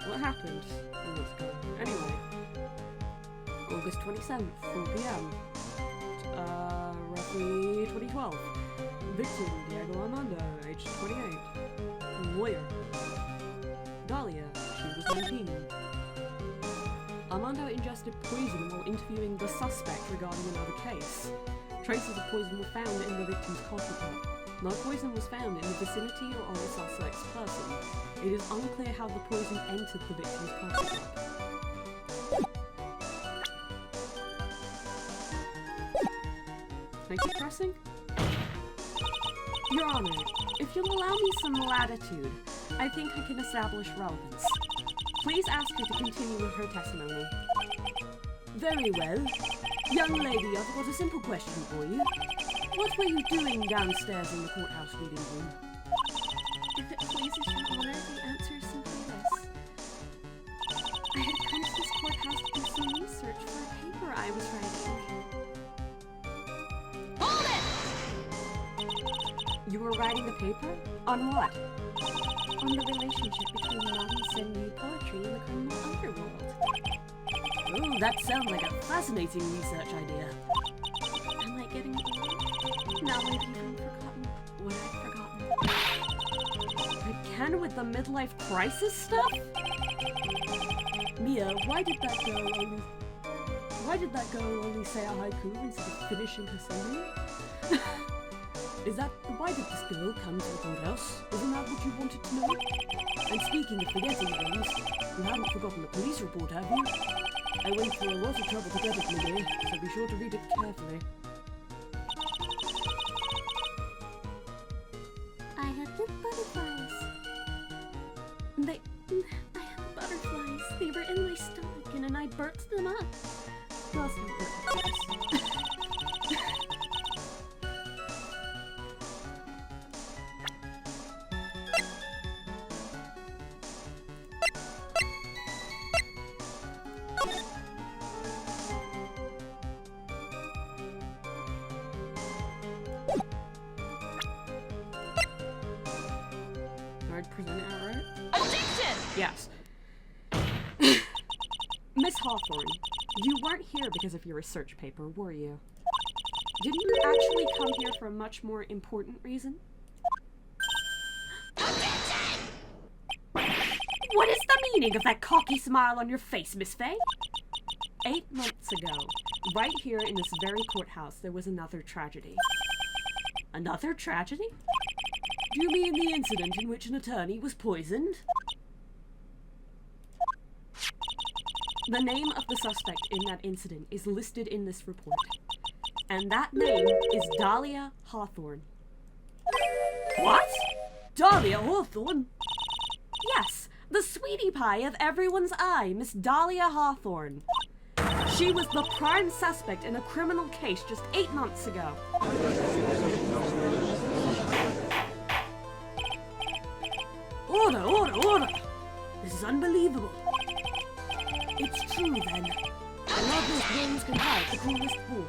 What happened? Oh, let's go. Anyway. August 27th, 4 p.m. Roughly 2012. Victim, Diego Armando, age 28. Lawyer. Dahlia, she was 19. Armando ingested poison while interviewing the suspect regarding another case. Traces of poison were found in the victim's coffee cup. No poison was found in the vicinity or on the suspect's person. It is unclear how the poison entered the victim's coffee cup. Can I keep pressing? Your Honor, if you'll allow me some latitude, I think I can establish relevance. Please ask her to continue with her testimony. Very well. Young lady, I've got a simple question for you. What were you doing downstairs in the courthouse reading room? If it pleases Your Honor, the answer is simply this. I had come to this courthouse to do some research for a paper I was writing. Hold it! You were writing a paper? On what? On the relationship between non-Senyu poetry and the criminal underworld. Oh, that sounds like a fascinating research idea. Am I getting old? Now I've even forgotten what I've forgotten. Again with the midlife crisis stuff? Mia, why did that girl only say a haiku instead of finishing her sentence? Why did this girl come to the courthouse? Isn't that what you wanted to know? And speaking of forgetting things, you haven't forgotten the police report, have you? I went through a lot of trouble to get it, my dear, so be sure to read it carefully. I have the butterflies. I have butterflies. They were in my stomach and then I burped them up. Well, some butterflies. Present it out right? Objection! Yes. Miss Hawthorne, you weren't here because of your research paper, were you? Didn't you actually come here for a much more important reason? Objection! What is the meaning of that cocky smile on your face, Miss Fey? 8 months ago, right here in this very courthouse, there was another tragedy. Another tragedy? Do you mean the incident in which an attorney was poisoned? The name of the suspect in that incident is listed in this report. And that name is Dahlia Hawthorne. What? Dahlia Hawthorne? Yes, the sweetie pie of everyone's eye, Miss Dahlia Hawthorne. She was the prime suspect in a criminal case just 8 months ago. Order, order, order! This is unbelievable. It's true, then. The loveliest rose can hide the cruelest form.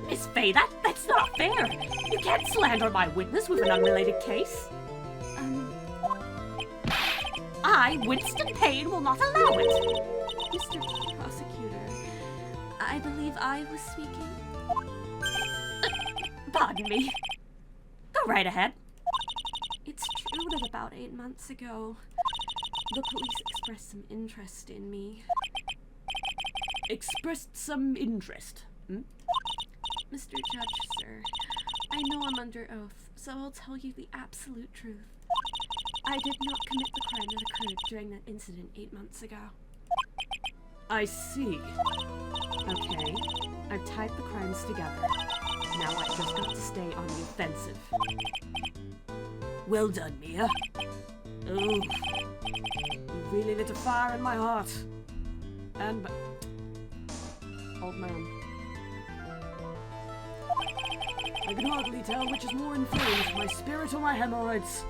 Miss Fey, that's not fair! You can't slander my witness with an unrelated case! I, Winston Payne, will not allow it! Mr. Prosecutor, I believe I was speaking. Pardon me. Go right ahead. It's true that about 8 months ago, the police expressed some interest in me. Expressed some interest? Mr. Judge, sir, I know I'm under oath, so I'll tell you the absolute truth. I did not commit the crime that occurred during that incident 8 months ago. I see. Okay, I've tied the crimes together. Now I've just got to stay on the offensive. Well done, Mia. Oh, you really lit a fire in my heart. And old man. I can hardly tell which is more inflamed, my spirit or my hemorrhoids.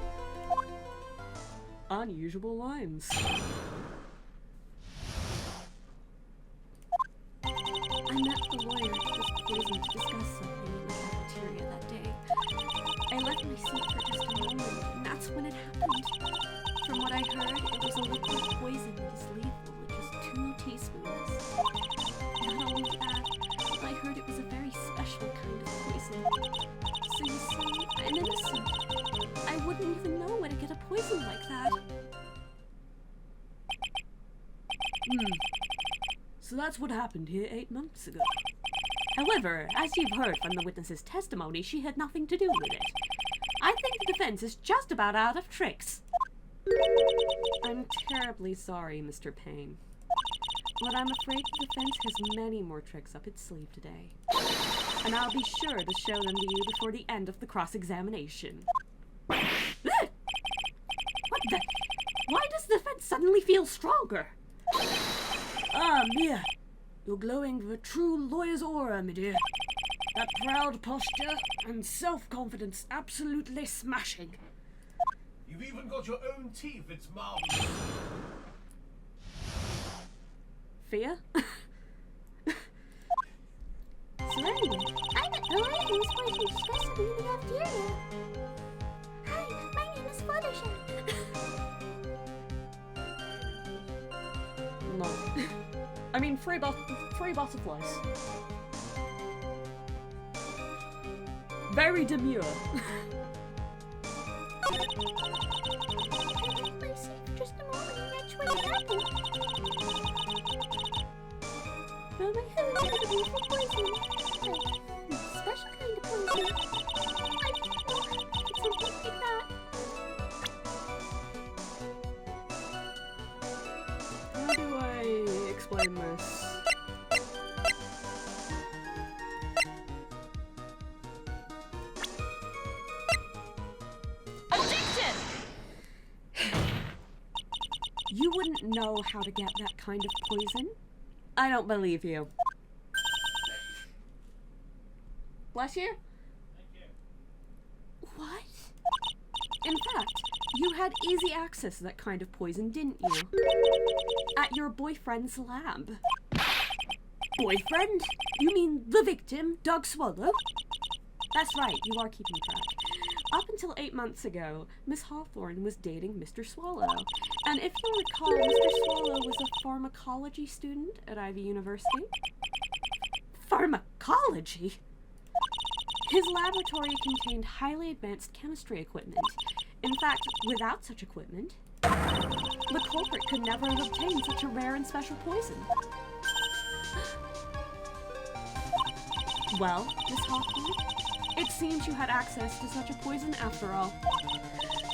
Unusual lines. I met the lawyer who was poisoned to discuss something in the cafeteria that day. I left my seat for just a moment, and that's when it happened. From what I heard, it was a liquid poison that is lethal with just 2 teaspoons. Not only that, I heard it was a very special kind of poison. So you see, I'm innocent. I wouldn't even know where to get a poison like that. So that's what happened here 8 months ago. However, as you've heard from the witness's testimony, she had nothing to do with it. I think the defense is just about out of tricks. I'm terribly sorry, Mr. Payne. But I'm afraid the defense has many more tricks up its sleeve today. And I'll be sure to show them to you before the end of the cross-examination. What the? Why does the defense suddenly feel stronger? Ah, Mia, you're glowing with a true lawyer's aura, my dear. That proud posture and self-confidence absolutely smashing. You've even got your own teeth, it's marvelous. Fia? So anyway, I met the lawyer who was going to discuss something in the cafeteria. Hi, my name is Fluttershy. No. I mean, free butterflies. Very demure. My seat for just a moment and that's when it happened. From my head, I had a beautiful poison. A special kind of poison. I didn't know it's something like that. How do I explain this? You wouldn't know how to get that kind of poison? I don't believe you. Bless you? What? In fact, you had easy access to that kind of poison, didn't you? At your boyfriend's lab. Boyfriend? You mean the victim, Doug Swallow? That's right, you are keeping track. Up until 8 months ago, Miss Hawthorne was dating Mr. Swallow. And if you recall, Mr. Swallow was a pharmacology student at Ivy University. Pharmacology? His laboratory contained highly advanced chemistry equipment. In fact, without such equipment, the culprit could never have obtained such a rare and special poison. Well, Miss Hawthorne, it seems you had access to such a poison after all.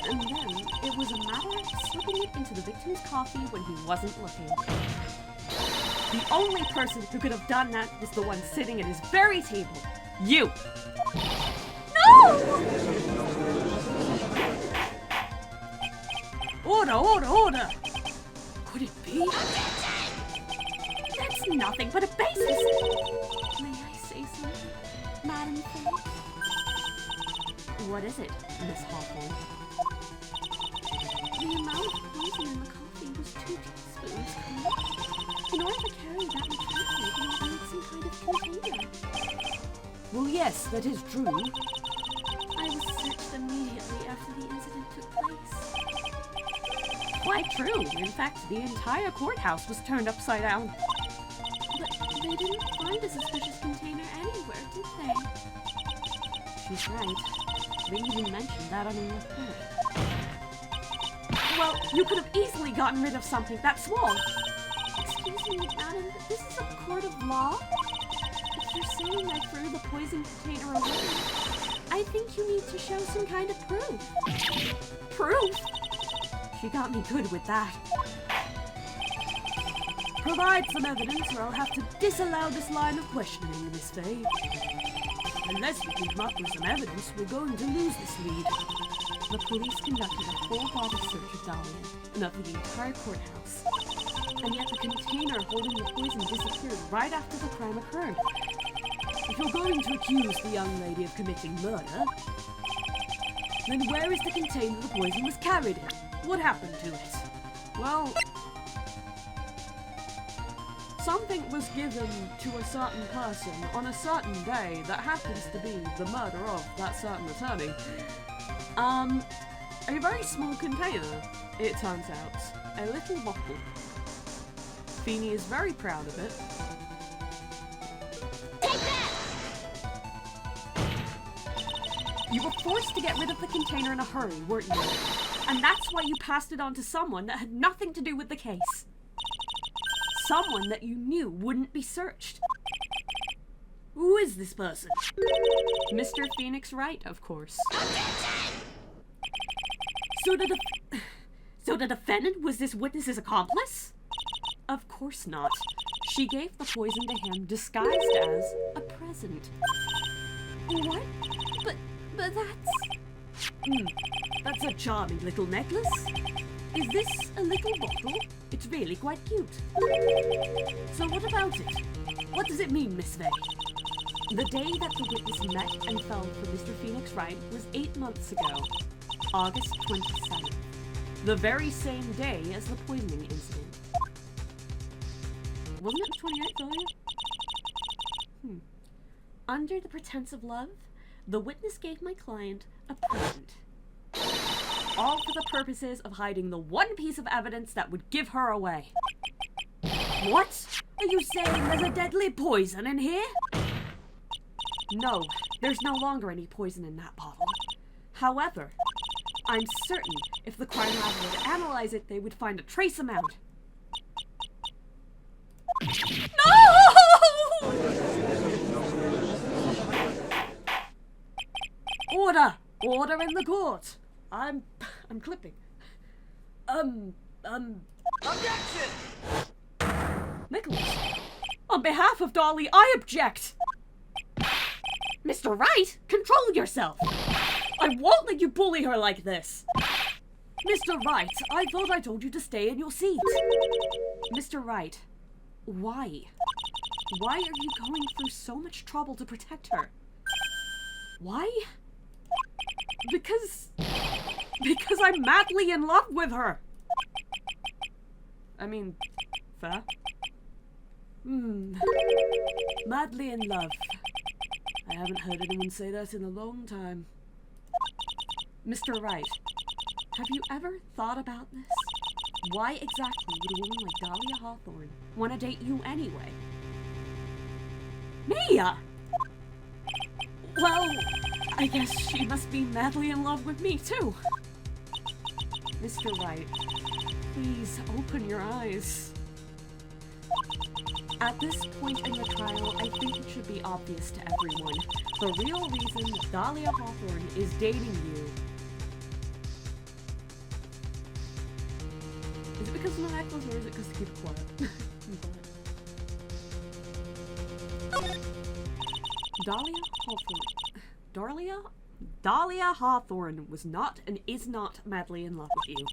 And then, it was a matter of slipping it into the victim's coffee when he wasn't looking. The only person who could have done that was the one sitting at his very table. You! No! Order, order, order! Could it be? That's nothing but a basis! May I say something, Madam Fey? What is it, Miss Hawthorne? The amount of poison in the coffee was 2 teaspoons. In order to carry that much liquid, you would need some kind of container. Well, yes, that is true. I was searched immediately after the incident took place. Quite true. In fact, the entire courthouse was turned upside down. But they didn't find a suspicious container anywhere, did they? She's right. They even mentioned that on the report. Well, you could have easily gotten rid of something that small. Excuse me, madam, but this is a court of law? If you're saying I threw the poison container away, I think you need to show some kind of proof. Proof? She got me good with that. Provide some evidence or I'll have to disallow this line of questioning, Miss Fey. Unless you can come up with some evidence, we're going to lose this lead. the police conducted a full-body search of Dahlia and of the entire courthouse. And yet the container holding the poison disappeared right after the crime occurred. If you're going to accuse the young lady of committing murder, then where is the container the poison was carried in? What happened to it? Well, something was given to a certain person on a certain day that happens to be the murder of that certain attorney. A very small container, it turns out. A little bottle. Feeney is very proud of it. Take that! You were forced to get rid of the container in a hurry, weren't you? And that's why you passed it on to someone that had nothing to do with the case. Someone that you knew wouldn't be searched. Who is this person? Mr. Phoenix Wright, of course. So the defendant was this witness's accomplice? Of course not. She gave the poison to him disguised as a present. What? But that's... That's a charming little necklace. Is this a little bottle? It's really quite cute. So what about it? What does it mean, Miss Fey? The day that the witness met and fell for Mr. Phoenix Wright was 8 months ago, August 27th. The very same day as the poisoning incident. Wasn't it the 28th earlier? Under the pretense of love, the witness gave my client a present. All for the purposes of hiding the one piece of evidence that would give her away. What? Are you saying there's a deadly poison in here? No, there's no longer any poison in that bottle. However, I'm certain if the crime lab were to analyze it, they would find a trace amount. No! Order! Order in the court! I'm clipping. Objection! Nicholas, on behalf of Dolly, I object! Mr. Wright, control yourself! I won't let you bully her like this! Mr. Wright, I thought I told you to stay in your seat. Mr. Wright, why? Why are you going through so much trouble to protect her? Why? Because I'm madly in love with her! I mean, fair? Madly in love. I haven't heard anyone say that in a long time. Mr. Wright, have you ever thought about this? Why exactly would a woman like Dahlia Hawthorne want to date you anyway? Mia! Well, I guess she must be madly in love with me too. Mr. Wright, please open your eyes. At this point in the trial, I think it should be obvious to everyone. The real reason that Dahlia Hawthorne is dating you... Is it because of the necklace or is it because to keep it quiet? Dahlia Hawthorne was not and is not madly in love with you.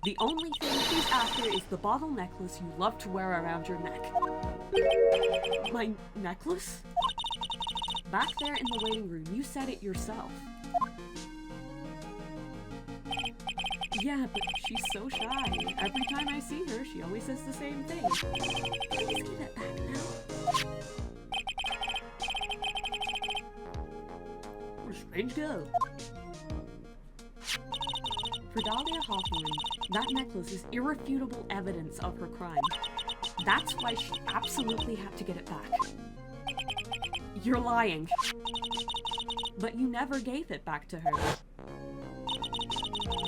The only thing she's after is the bottle necklace you love to wear around your neck. My necklace? Back there in the waiting room, you said it yourself. Yeah, but she's so shy. Every time I see her, she always says the same thing. Please give it back now. What a strange girl. For Dahlia Hawthorne, that necklace is irrefutable evidence of her crime. That's why she absolutely had to get it back. You're lying. But you never gave it back to her.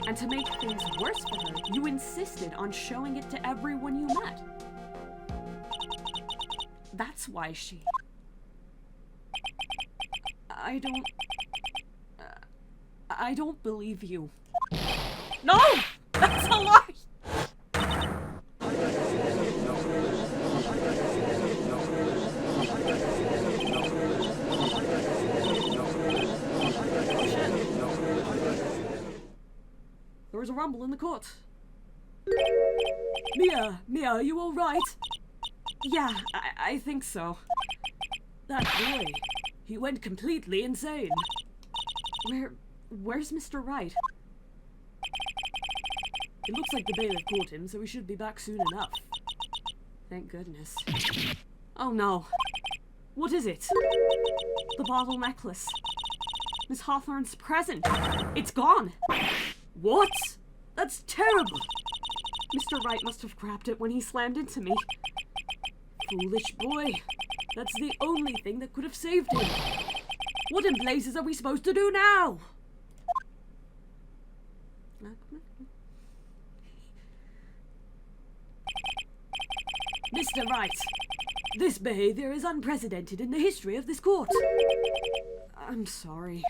And to make things worse for her, you insisted on showing it to everyone you met. That's why she... I don't believe you. No! That's a lie! rumble in the court. Mia, are you alright? Yeah, I think so. That boy, he went completely insane. Where's Mr. Wright? It looks like the bailiff caught him, so he should be back soon enough. Thank goodness. Oh no. What is it? The bottle necklace. Miss Hawthorne's present. It's gone. What? That's terrible. Mr. Wright must have grabbed it when he slammed into me. Foolish boy. That's the only thing that could have saved him. What in blazes are we supposed to do now? Mr. Wright, this behavior is unprecedented in the history of this court. I'm sorry.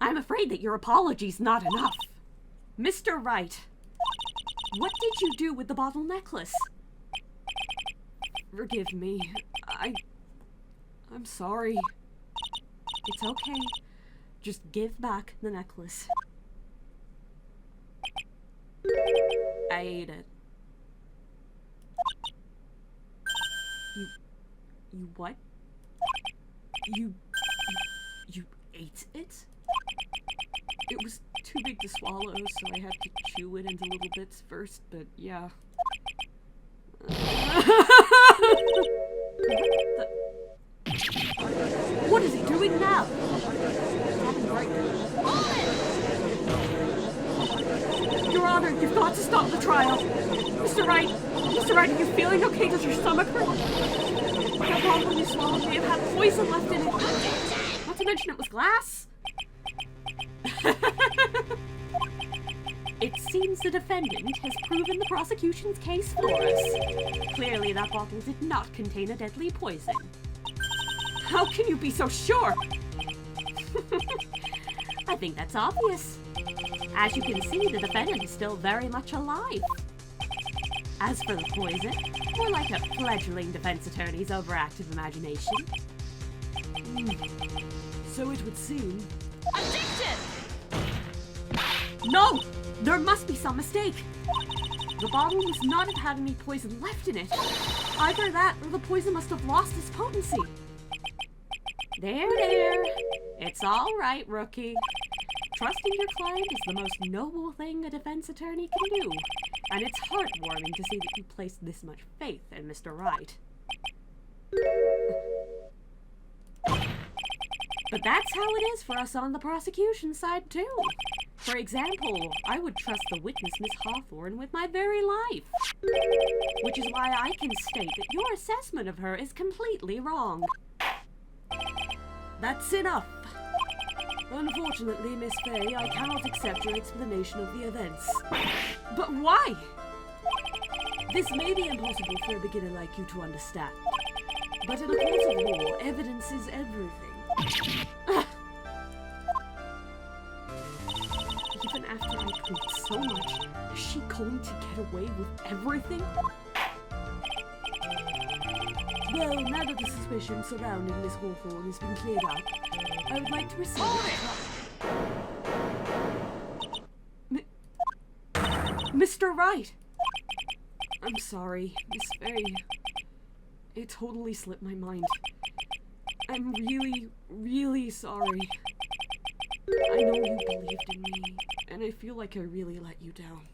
I'm afraid that your apology's not enough. Mr. Wright, what did you do with the bottle necklace? Forgive me. I'm sorry. It's okay. Just give back the necklace. I ate it. You what? You ate it? It was too big to swallow, so I had to chew it into little bits first, but yeah. What is he doing now? Your Honor, you've got to stop the trial. Mr. Wright, are you feeling okay? Does your stomach hurt? That bottle you swallowed may have had poison left in it. Not to mention it was glass. It seems the defendant has proven the prosecution's case for us. Clearly that bottle did not contain a deadly poison. How can you be so sure? I think that's obvious. As you can see, the defendant is still very much alive. As for the poison, more like a fledgling defense attorney's overactive imagination. So it would seem... Addicted! No! There must be some mistake. The bottle must not have had any poison left in it. Either that, or the poison must have lost its potency. There. It's all right, rookie. Trusting your client is the most noble thing a defense attorney can do. And it's heartwarming to see that you placed this much faith in Mr. Wright. But that's how it is for us on the prosecution side, too. For example, I would trust the witness, Miss Hawthorne, with my very life. Which is why I can state that your assessment of her is completely wrong. That's enough. Unfortunately, Miss Fey, I cannot accept your explanation of the events. But why? This may be impossible for a beginner like you to understand. But in a court of law, evidence is everything. Even after I proved so much, is she going to get away with everything? Well, now that the suspicion surrounding Miss Hawthorne has been cleared up, I would like to receive Mr. Wright! I'm sorry, Miss Fey. It totally slipped my mind. I'm really sorry. I know you believed in me, and I feel like I really let you down.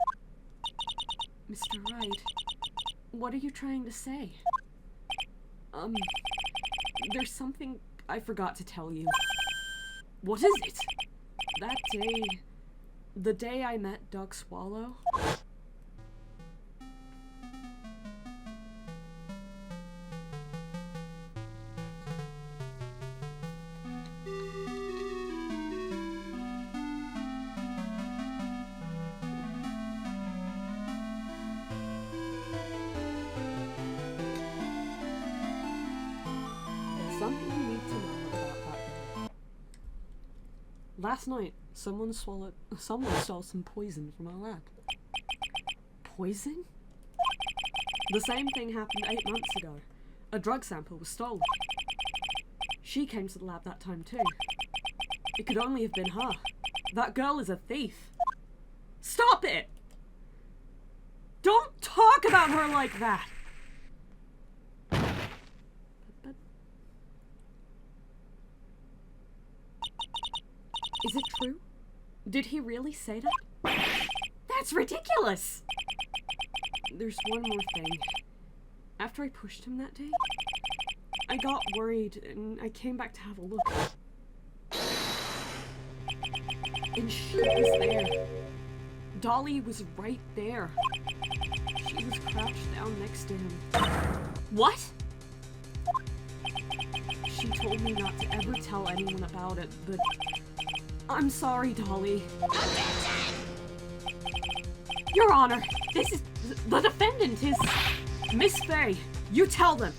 Mr. Wright, what are you trying to say? There's something I forgot to tell you. What is it? That day... the day I met Doug Swallow... Something you need to know about that day. Last night, someone stole some poison from our lab. Poison? The same thing happened 8 months ago. A drug sample was stolen. She came to the lab that time too. It could only have been her. That girl is a thief. Stop! Stop it! Don't talk about her like that! But... Is it true? Did he really say that? That's ridiculous! There's one more thing. After I pushed him that day, I got worried and I came back to have a look. And she was there. Dolly was right there. She was crouched down next to him. What? She told me not to ever tell anyone about it, but... I'm sorry, Dolly. Your Honor, this is... The defendant is... Miss Fey. You tell them.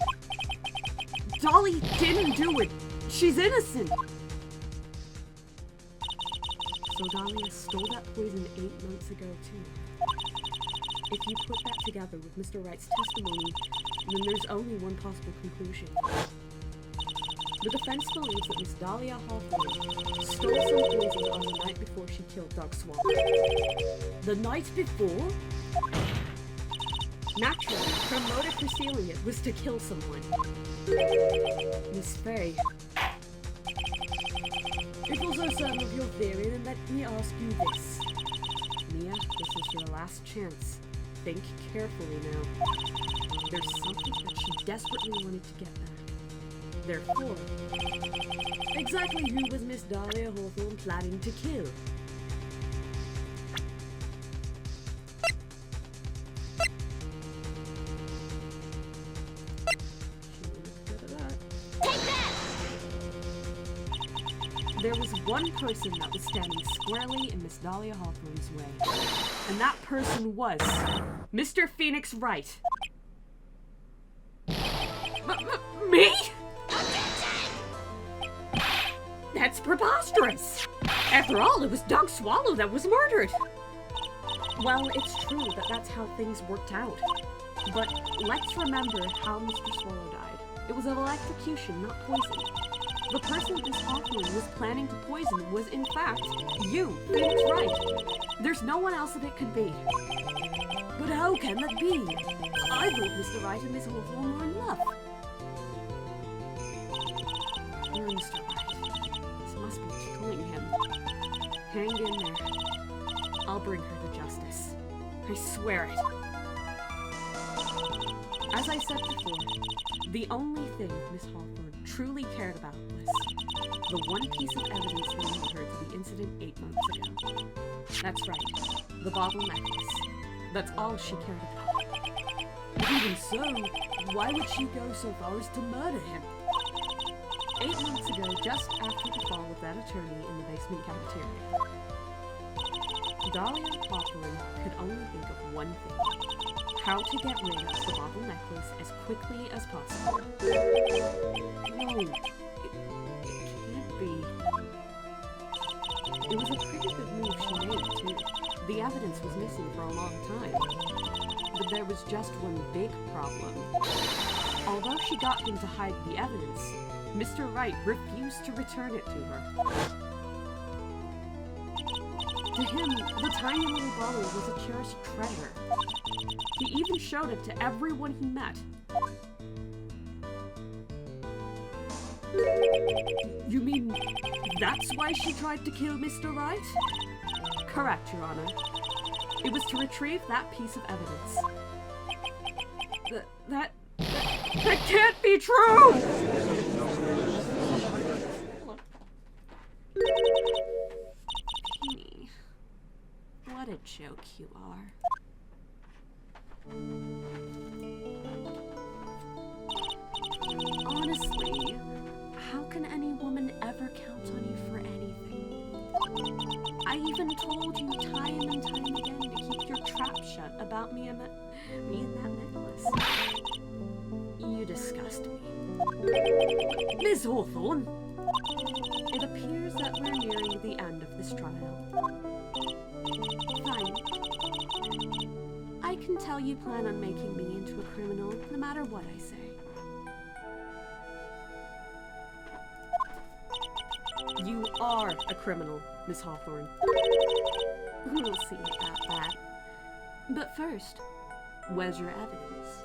Dolly didn't do it. She's innocent. So Dahlia stole that poison 8 months ago, too. If you put that together with Mr. Wright's testimony, then there's only one possible conclusion. The defense believes that Miss Dahlia Hawthorne stole some poison on the night before she killed Doug Swallow. The night before? Naturally, her motive for stealing it was to kill someone. Miss Fey. If you're so certain of your theory, then let me ask you this. Mia, this is your last chance. Think carefully now. There's something that she desperately wanted to get back. Therefore, exactly who was Miss Dahlia Hawthorne planning to kill? There was one person that was standing squarely in Miss Dahlia Hawthorne's way, and that person was Mr. Phoenix Wright. Me? That's preposterous! After all, it was Doug Swallow that was murdered! Well, it's true that that's how things worked out. But let's remember how Mr. Swallow died. It was of electrocution, not poison. The person Miss Hawthorne was planning to poison was, in fact, you, Phoenix Wright. There's no one else that it could be. But how can that be? I thought Mr. Wright and Miss Hawthorne were in love. Poor Mr. Wright. This must be tickling him. Hang in there. I'll bring her to justice. I swear it. As I said before, the only thing Miss Hawthorne truly cared about was the one piece of evidence linking her to the incident 8 months ago. That's right, the bauble necklace. That's all she cared about. But even so, why would she go so far as to murder him? 8 months ago, just after the fall of that attorney in the basement cafeteria, Dahlia Hawthorne could only think of one thing. How to get rid of the bauble necklace as quickly as possible. No, it can't be. It was a pretty good move she made, too. The evidence was missing for a long time. But there was just one big problem. Although she got him to hide the evidence, Mr. Wright refused to return it to her. To him, the tiny little bottle was a cherished treasure. He even showed it to everyone he met. You mean, that's why she tried to kill Mr. Wright? Correct, Your Honor. It was to retrieve that piece of evidence. That can't be true! Penny, what a joke you are. Honestly, how can any woman ever count on you for anything? I even told you time and time again to keep your trap shut about me and that necklace. You disgust me. Miss Hawthorne! It appears that we're nearing the end of this trial. Fine. I can tell you plan on making me into a criminal no matter what I say. You are a criminal, Miss Hawthorne. We'll see about that. But first, where's your evidence?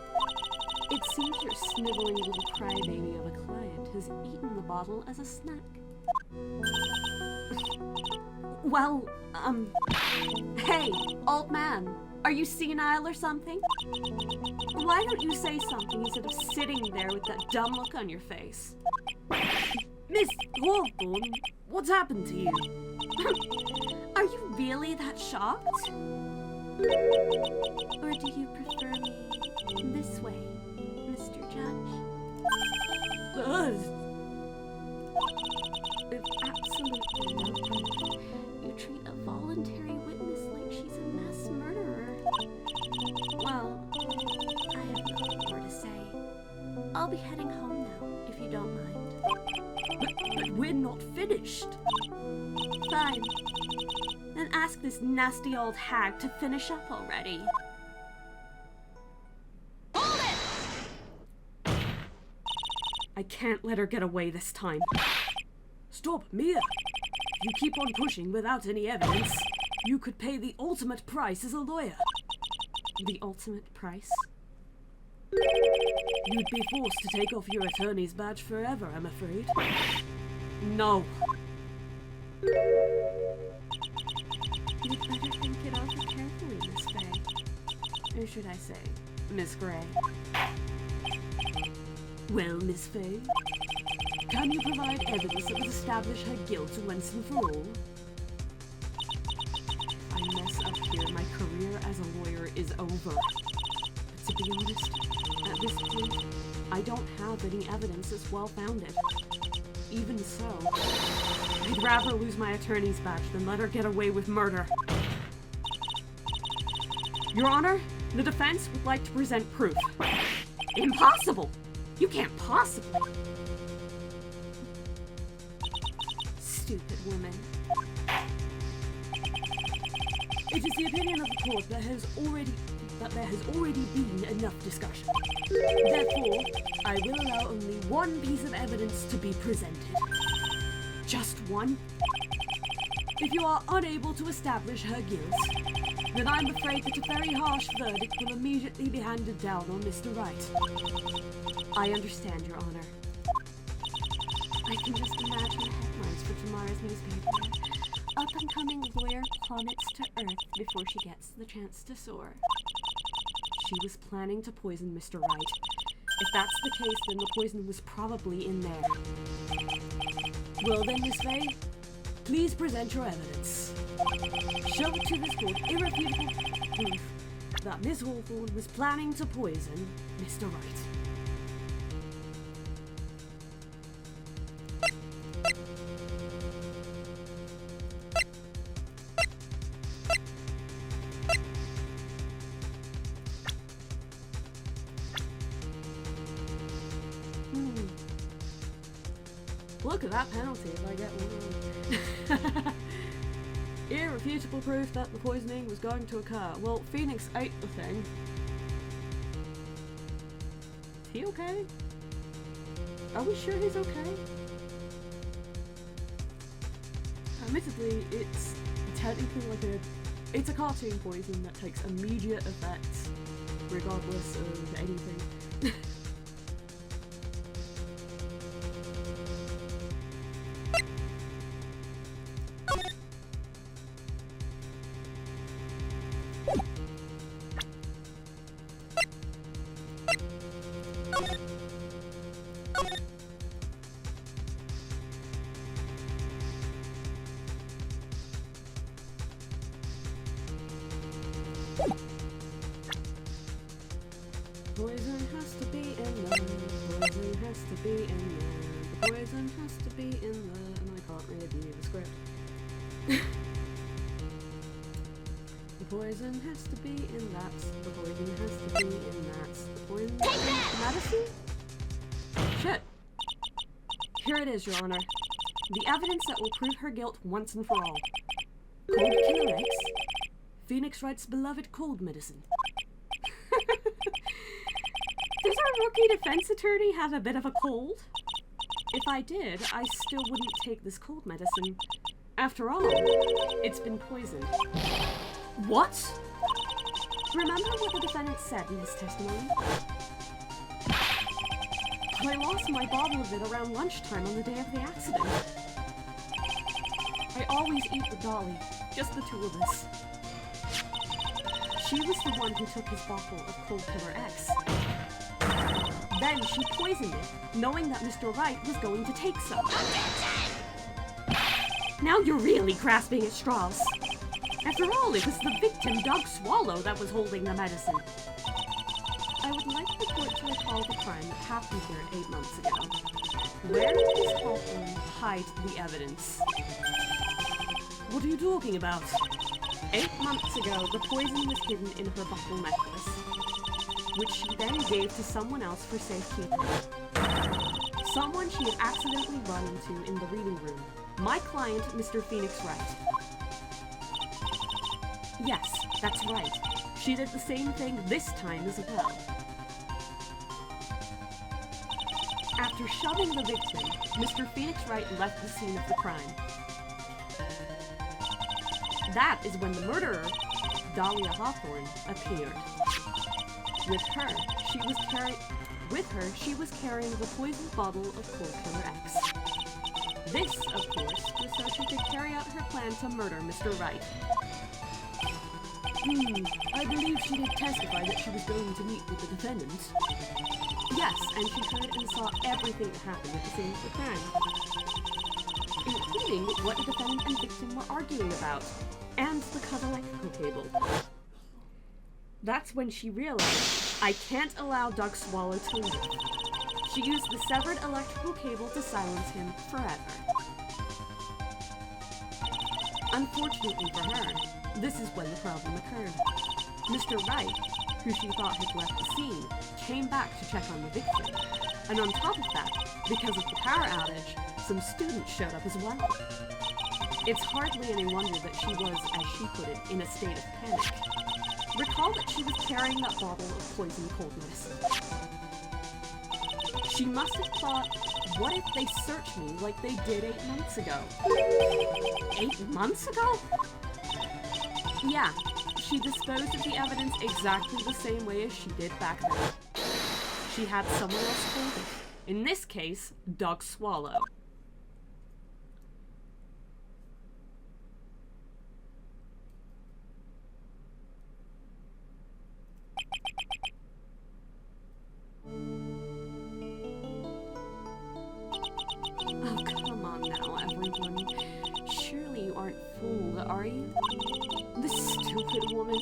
It seems your sniveling little crybaby of a client has eaten the bottle as a snack. Well, hey, old man, are you senile or something? Why don't you say something instead of sitting there with that dumb look on your face? Miss Hawthorne, what's happened to you? Are you really that shocked? Or do you prefer me this way, Mr. Judge? With absolutely no proof, you treat a voluntary witness like she's a mass murderer. Well, I have nothing more to say. I'll be heading home now, if you don't mind. But we're not finished. Fine. Then ask this nasty old hag to finish up already. I can't let her get away this time. Stop, Mia! If you keep on pushing without any evidence, you could pay the ultimate price as a lawyer. The ultimate price? You'd be forced to take off your attorney's badge forever, I'm afraid. No. You'd better think it over carefully, Miss Fey. Or should I say, Miss Gray? Well, Miss Fey, can you provide evidence that would establish her guilt once and for all? If I mess up here, my career as a lawyer is over. But to be honest, at this point, I don't have any evidence that's well-founded. Even so, I'd rather lose my attorney's badge than let her get away with murder. Your Honor, the defense would like to present proof. Impossible! You can't possibly! Stupid woman. It is the opinion of the court that there has already been enough discussion. Therefore, I will allow only one piece of evidence to be presented. Just one. If you are unable to establish her guilt, then I'm afraid that a very harsh verdict will immediately be handed down on Mr. Wright. I understand, Your Honor. I can just imagine the headlines for tomorrow's newspaper. Up-and-coming lawyer plummets to earth before she gets the chance to soar. She was planning to poison Mr. Wright. If that's the case, then the poison was probably in there. Well then, Miss Fey, please present your evidence. Show to this court irrefutable proof that Miss Hawthorne was planning to poison Mr. Wright. Look at that penalty if I get one. Irrefutable proof that the poisoning was going to occur. Well, Phoenix ate the thing. Is he okay? Are we sure he's okay? Admittedly, it's technically like it's a cartoon poison that takes immediate effects, regardless of anything. Poison has to be in there, poison has to be in there, the poison has to be in there, and I can't read the script. The poison has to be in that, the poison has to be in that, the poison medicine? Shit. Here it is, Your Honor. The evidence that will prove her guilt once and for all. Cold Killer X, Phoenix Wright's beloved cold medicine. Does our rookie defense attorney have a bit of a cold? If I did, I still wouldn't take this cold medicine. After all, it's been poisoned. What? Remember what the defendant said in his testimony? I lost my bottle of it around lunchtime on the day of the accident. I always eat with Dolly, just the two of us. She was the one who took his bottle of Cold Killer X. Then she poisoned it, knowing that Mr. Wright was going to take some. Now you're really grasping at straws. After all, it was the victim, Doug Swallow, that was holding the medicine. I would like the court to recall the crime that happened here 8 months ago. Where did Miss Hawthorne hide the evidence? What are you talking about? 8 months ago, the poison was hidden in her buckle necklace, which she then gave to someone else for safekeeping. Someone she had accidentally run into in the reading room. My client, Mr. Phoenix Wright. Yes, that's right. She did the same thing this time as well. After shoving the victim, Mr. Phoenix Wright left the scene of the crime. That is when the murderer, Dahlia Hawthorne, appeared. With her, she was carrying the poisoned bottle of Cold Killer X. This, of course, was so she could carry out her plan to murder Mr. Wright. I believe she did testify that she was going to meet with the defendant. Yes, and she heard and saw everything that happened at the scene of the crime, including what the defendant and victim were arguing about, and the cut electrical cable. That's when she realized, I can't allow Doug Swallow to live. She used the severed electrical cable to silence him forever. Unfortunately for her, this is when the problem occurred. Mr. Wright, who she thought had left the scene, came back to check on the victim. And on top of that, because of the power outage, some students showed up as well. It's hardly any wonder that she was, as she put it, in a state of panic. Recall that she was carrying that bottle of poison cold medicine. She must have thought, what if they search me like they did 8 months ago? 8 months ago? Yeah, she disposed of the evidence exactly the same way as she did back then. She had someone else hold it. In this case, Doug Swallow. Oh, come on now, everyone. Surely you aren't fooled, are you? This stupid woman,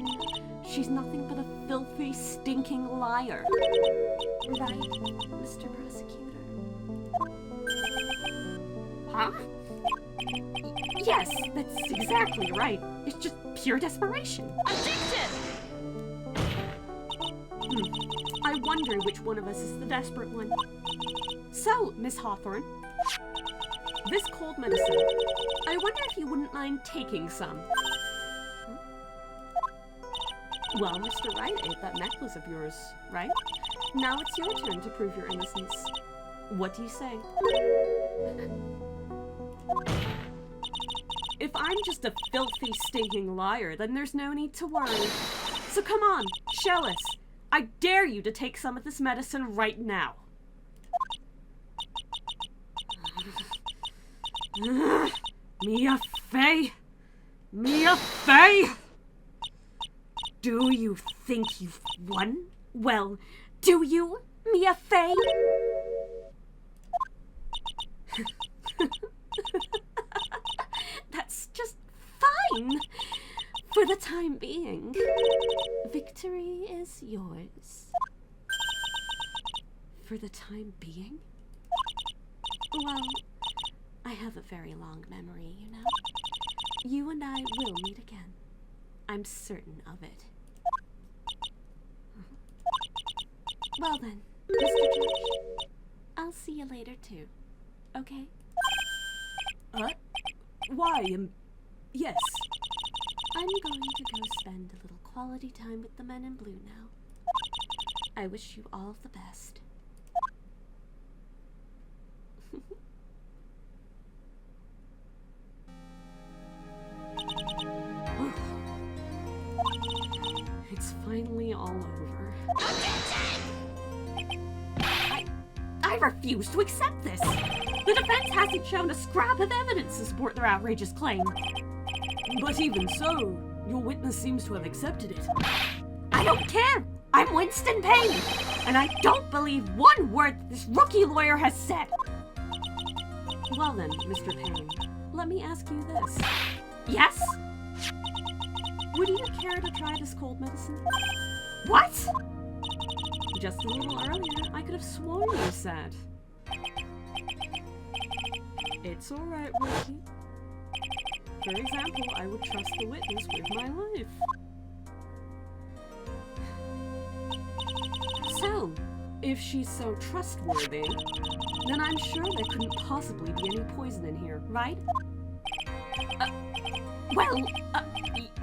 she's nothing but a filthy, stinking liar. Right, Mr. Prosecutor? Huh? Yes, that's exactly right. It's just pure desperation. Addiction! I wonder which one of us is the desperate one. So, Miss Hawthorne, this cold medicine, I wonder if you wouldn't mind taking some. Huh? Well, Mr. Wright ate that necklace of yours, right? Now it's your turn to prove your innocence. What do you say? If I'm just a filthy, stinking liar, then there's no need to worry. So come on, show us. I dare you to take some of this medicine right now. Mia Fey! Mia Fey! Do you think you've won? Well, do you, Mia Fey? That's just fine. For the time being. Victory is yours. For the time being? Well, I have a very long memory, you know. You and I will meet again. I'm certain of it. Well then, Mr. Judge, I'll see you later too, okay? Why, yes. I'm going to go spend a little quality time with the men in blue now. I wish you all the best. finally all over. I refuse to accept this. The defense hasn't shown a scrap of evidence to support their outrageous claim. But even so, your witness seems to have accepted it. I don't care. I'm Winston Payne, and I don't believe one word that this rookie lawyer has said. Well then, Mr. Payne, let me ask you this. Yes? Would you care to try this cold medicine? What? Just a little earlier, I could have sworn you said. It's alright, Rookie. For example, I would trust the witness with my life. So, if she's so trustworthy, then I'm sure there couldn't possibly be any poison in here, right?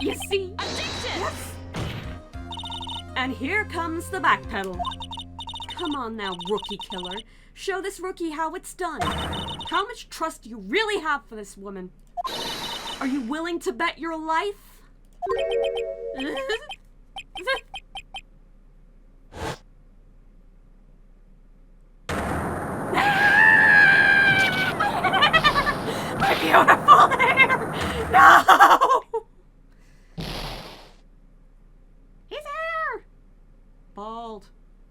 You see? Objection! Yes. And here comes the backpedal. Come on now, rookie killer. Show this rookie how it's done. How much trust do you really have for this woman? Are you willing to bet your life? My beautiful hair! No! His hair! Bald,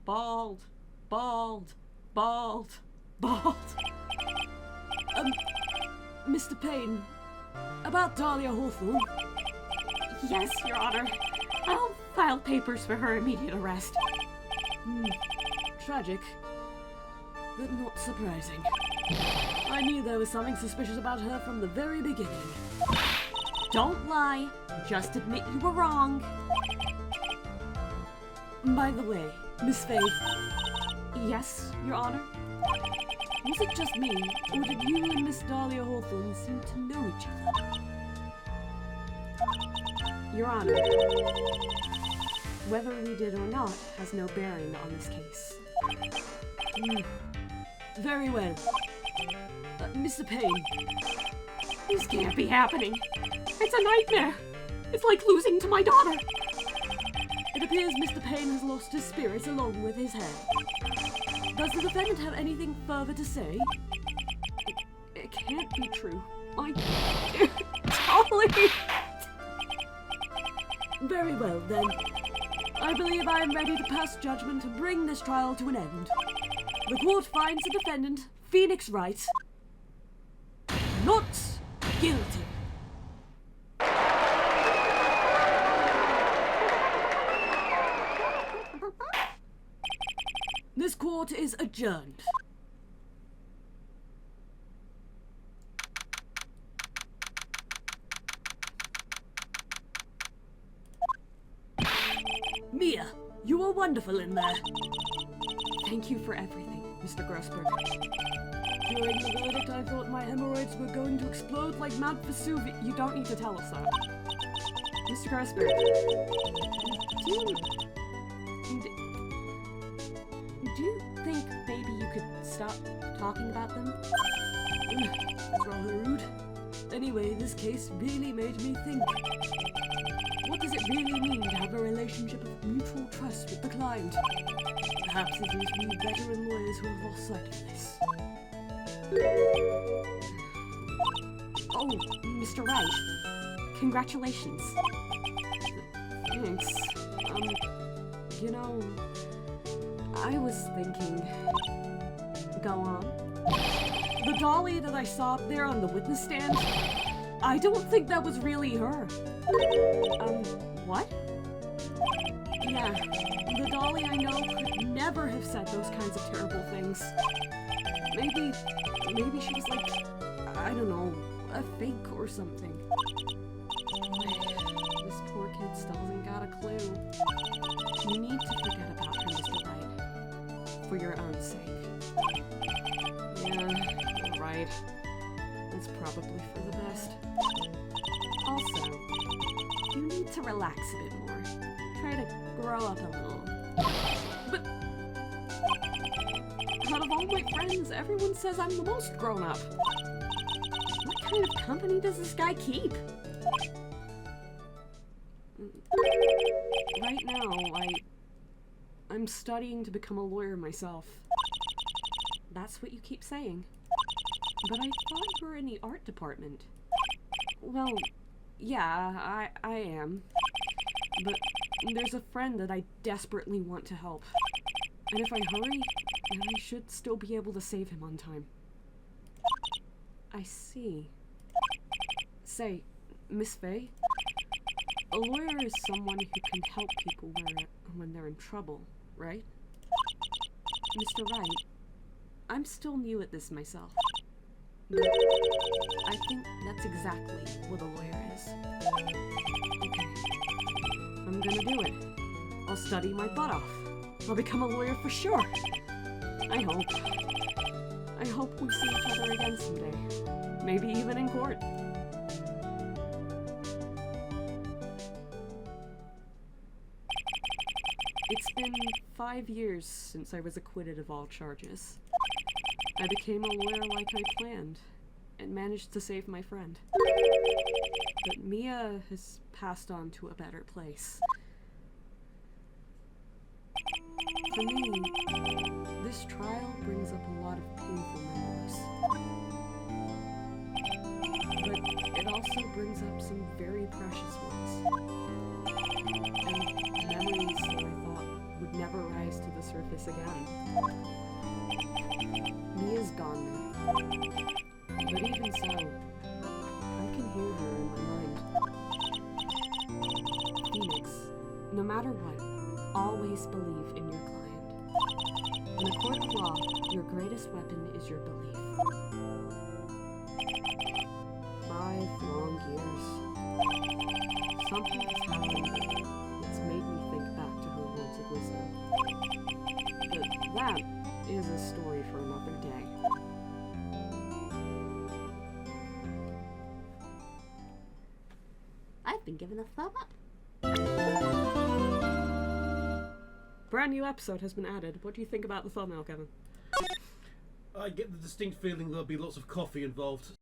bald, bald, bald, bald. Mr. Payne, about Dahlia Hawthorne. Yes, Your Honor. I'll file papers for her immediate arrest. Tragic, but not surprising. I knew there was something suspicious about her from the very beginning. Don't lie. Just admit you were wrong. By the way, Miss Fey, Yes, Your Honor. was it just me, or did you and Miss Dahlia Hawthorne seem to know each other? Your Honor. Whether we did or not has no bearing on this case. Very well. Mr. Payne, This can't be happening. It's a nightmare. It's like losing to my daughter. it appears Mr. Payne has lost his spirits along with his hair. Does the defendant have anything further to say? It can't be true. Totally. Very well, then. I believe I am ready to pass judgment and bring this trial to an end. The court finds the defendant, Phoenix Wright, not guilty. This court is adjourned. Mia, you were wonderful in there. Thank you for everything, Mr. Grossberg. During the verdict, I thought my hemorrhoids were going to explode like Mount Vesuvius. You don't need to tell us that. Mr. Grossberg, do you think maybe you could stop talking about them? That's rather rude. Anyway, this case really made me think. What does it really mean to have a relationship of mutual trust with the client? Perhaps it is we veteran lawyers who have lost sight of this. Oh, Mr. Wright. Congratulations. Thanks. You know, I was thinking. Go on. The dolly that I saw up there on the witness stand, I don't think that was really her. What? Yeah, the dolly I know could never have said those kinds of terrible things. Maybe she was like, I don't know, a fake or something. This poor kid still hasn't got a clue. You need to forget about her, Mr. Wright. For your own sake. Yeah, you're right. That's probably for the best. Also, you need to relax a bit more. Try to grow up a little. But out of all my friends, everyone says I'm the most grown up. What kind of company does this guy keep? Right now, I'm studying to become a lawyer myself. That's what you keep saying. But I thought you were in the art department. Well, yeah, I am. But there's a friend that I desperately want to help. And if I hurry, then I should still be able to save him on time. I see. Say, Miss Fey, a lawyer is someone who can help people when they're in trouble, right? Mr. Wright, I'm still new at this myself. But I think that's exactly what a lawyer is. Okay. I'm gonna do it. I'll study my butt off. I'll become a lawyer for sure. I hope we see each other again someday. Maybe even in court. It's been 5 years since I was acquitted of all charges. I became a lawyer like I planned, and managed to save my friend. But Mia has passed on to a better place. For me, this trial brings up a lot of painful memories. But it also brings up some very precious ones. And memories that I thought would never rise to the surface again. Mia's gone now. But even so, I can hear her in my mind. Phoenix, no matter what, always believe in your client. In a court of law, your greatest weapon is your belief. 5 long years. Something has happened that's made me think back to her words of wisdom. But that is a story for another day. I've been given a thumb up. Brand new episode has been added. What do you think about the thumbnail, Kevin? I get the distinct feeling there'll be lots of coffee involved.